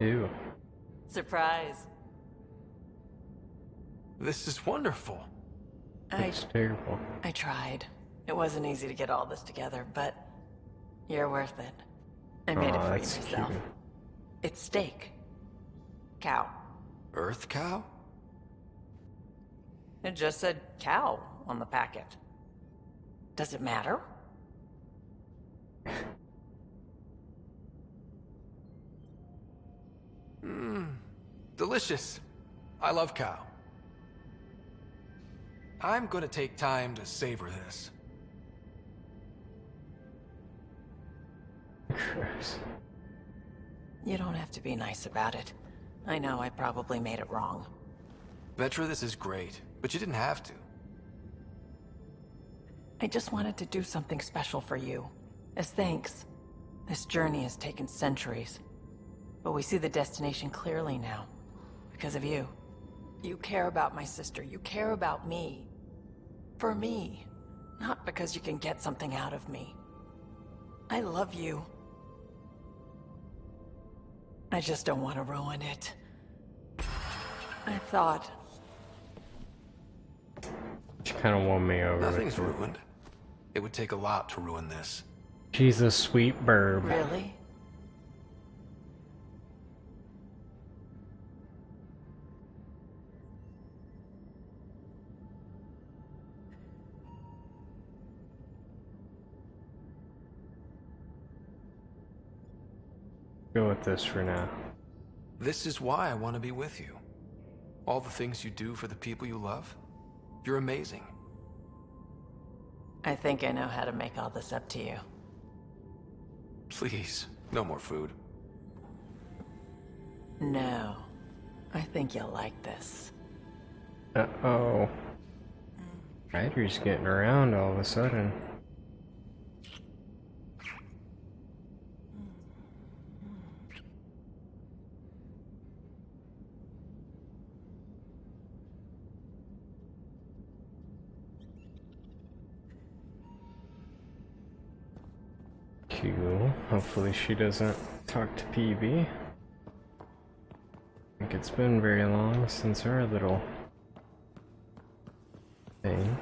Ew. Surprise. This is wonderful. That's terrible. I tried. It wasn't easy to get all this together, but you're worth it. I made it for you myself. Cute. It's steak. Cow. Earth cow? It just said cow on the packet. Does it matter? Delicious. I love cow. I'm gonna take time to savor this. Gross. You don't have to be nice about it. I know I probably made it wrong. Vetra, this is great, but you didn't have to. I just wanted to do something special for you. As thanks. This journey has taken centuries. But we see the destination clearly now. Because of you. You care about my sister. You care about me. For me. Not because you can get something out of me. I love you. I just don't want to ruin it. I thought... She kind of won me over. Nothing's ruined. It would take a lot to ruin this. She's a sweet burb. Really? Go with this for now. This is why I want to be with you. All the things you do for the people you love. You're amazing. I think I know how to make all this up to you. Please, no more food. No. I think you'll like this. Uh-oh. Ryder's getting around all of a sudden. Cool. Hopefully she doesn't talk to PB. I think it's been very long since our little thing.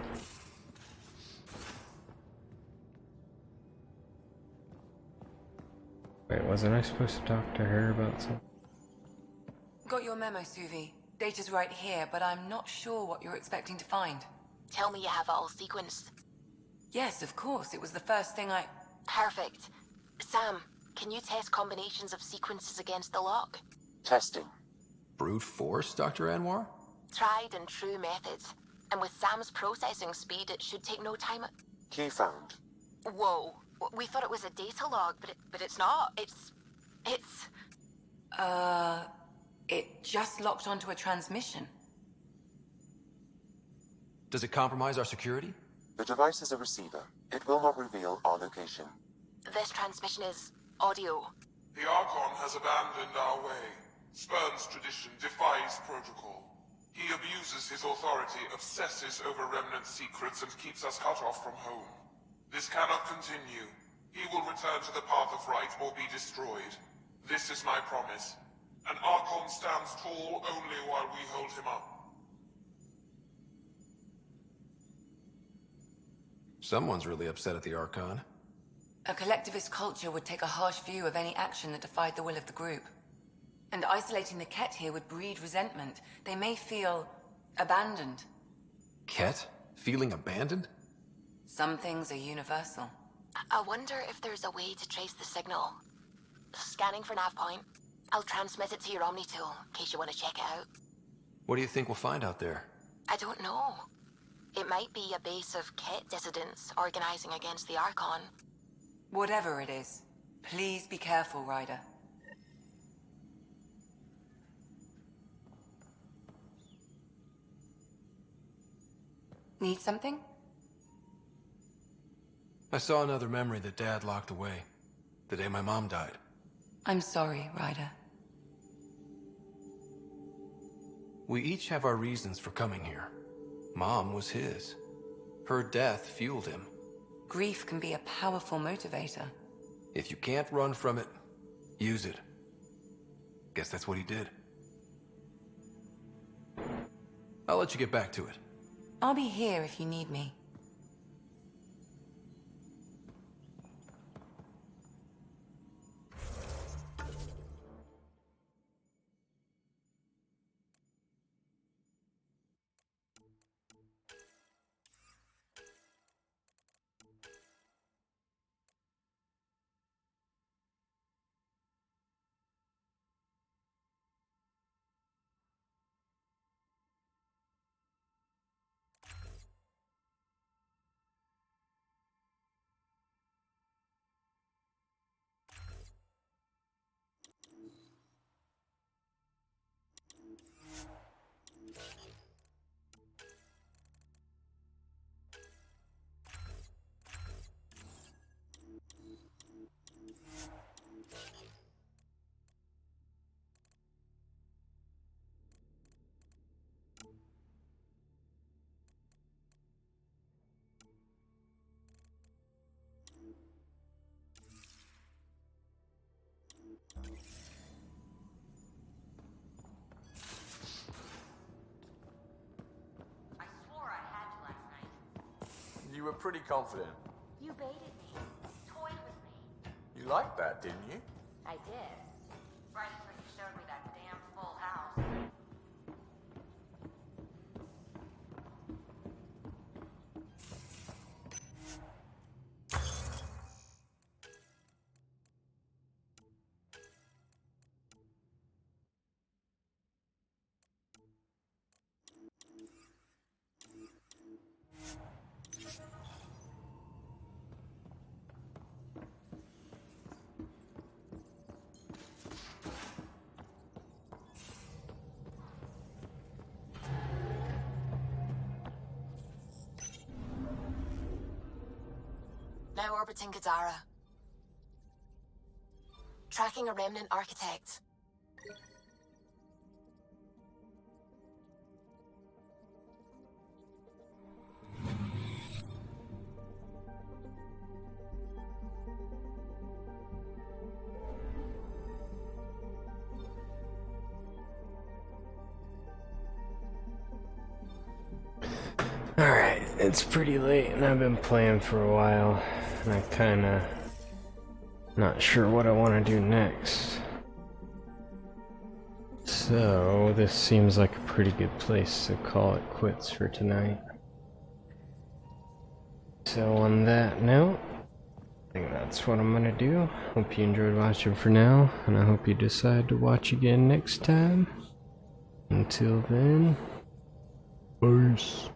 Wait, wasn't I supposed to talk to her about something? Got your memo, Suvi. Data's right here, but I'm not sure what you're expecting to find. Tell me you have it all sequenced. Yes, of course. It was the first thing I... Perfect. Sam, can you test combinations of sequences against the lock? Testing. Brute force, Dr. Anwar? Tried and true methods. And with Sam's processing speed, it should take no time. Key found. Whoa. We thought it was a data log, but it's not. It's... It just locked onto a transmission. Does it compromise our security? The device is a receiver. It will not reveal our location. This transmission is audio. The Archon has abandoned our way, spurns tradition, defies protocol. He abuses his authority, obsesses over Remnant secrets, and keeps us cut off from home. This cannot continue. He will return to the path of right or be destroyed. This is my promise. An Archon stands tall only while we hold him up. Someone's really upset at the Archon. A collectivist culture would take a harsh view of any action that defied the will of the group. And isolating the Ket here would breed resentment. They may feel abandoned. Ket? Feeling abandoned? Some things are universal. I wonder if there's a way to trace the signal. Scanning for nav point. I'll transmit it to your Omni tool, in case you want to check it out. What do you think we'll find out there? I don't know. It might be a base of Ket dissidents organizing against the Archon. Whatever it is, please be careful, Ryder. Need something? I saw another memory that Dad locked away. The day my mom died. I'm sorry, Ryder. We each have our reasons for coming here. Mom was his. Her death fueled him. Grief can be a powerful motivator. If you can't run from it, use it. Guess that's what he did. I'll let you get back to it. I'll be here if you need me. You were pretty confident. You baited me. Toyed with me. You liked that, didn't you? I did. Right until you showed me that damn full house. Now orbiting Kadara. Tracking a remnant architect. It's pretty late and I've been playing for a while and I kinda not sure what I want to do next. So this seems like a pretty good place to call it quits for tonight. So on that note, I think that's what I'm gonna do. Hope you enjoyed watching for now, and I hope you decide to watch again next time. Until then, peace.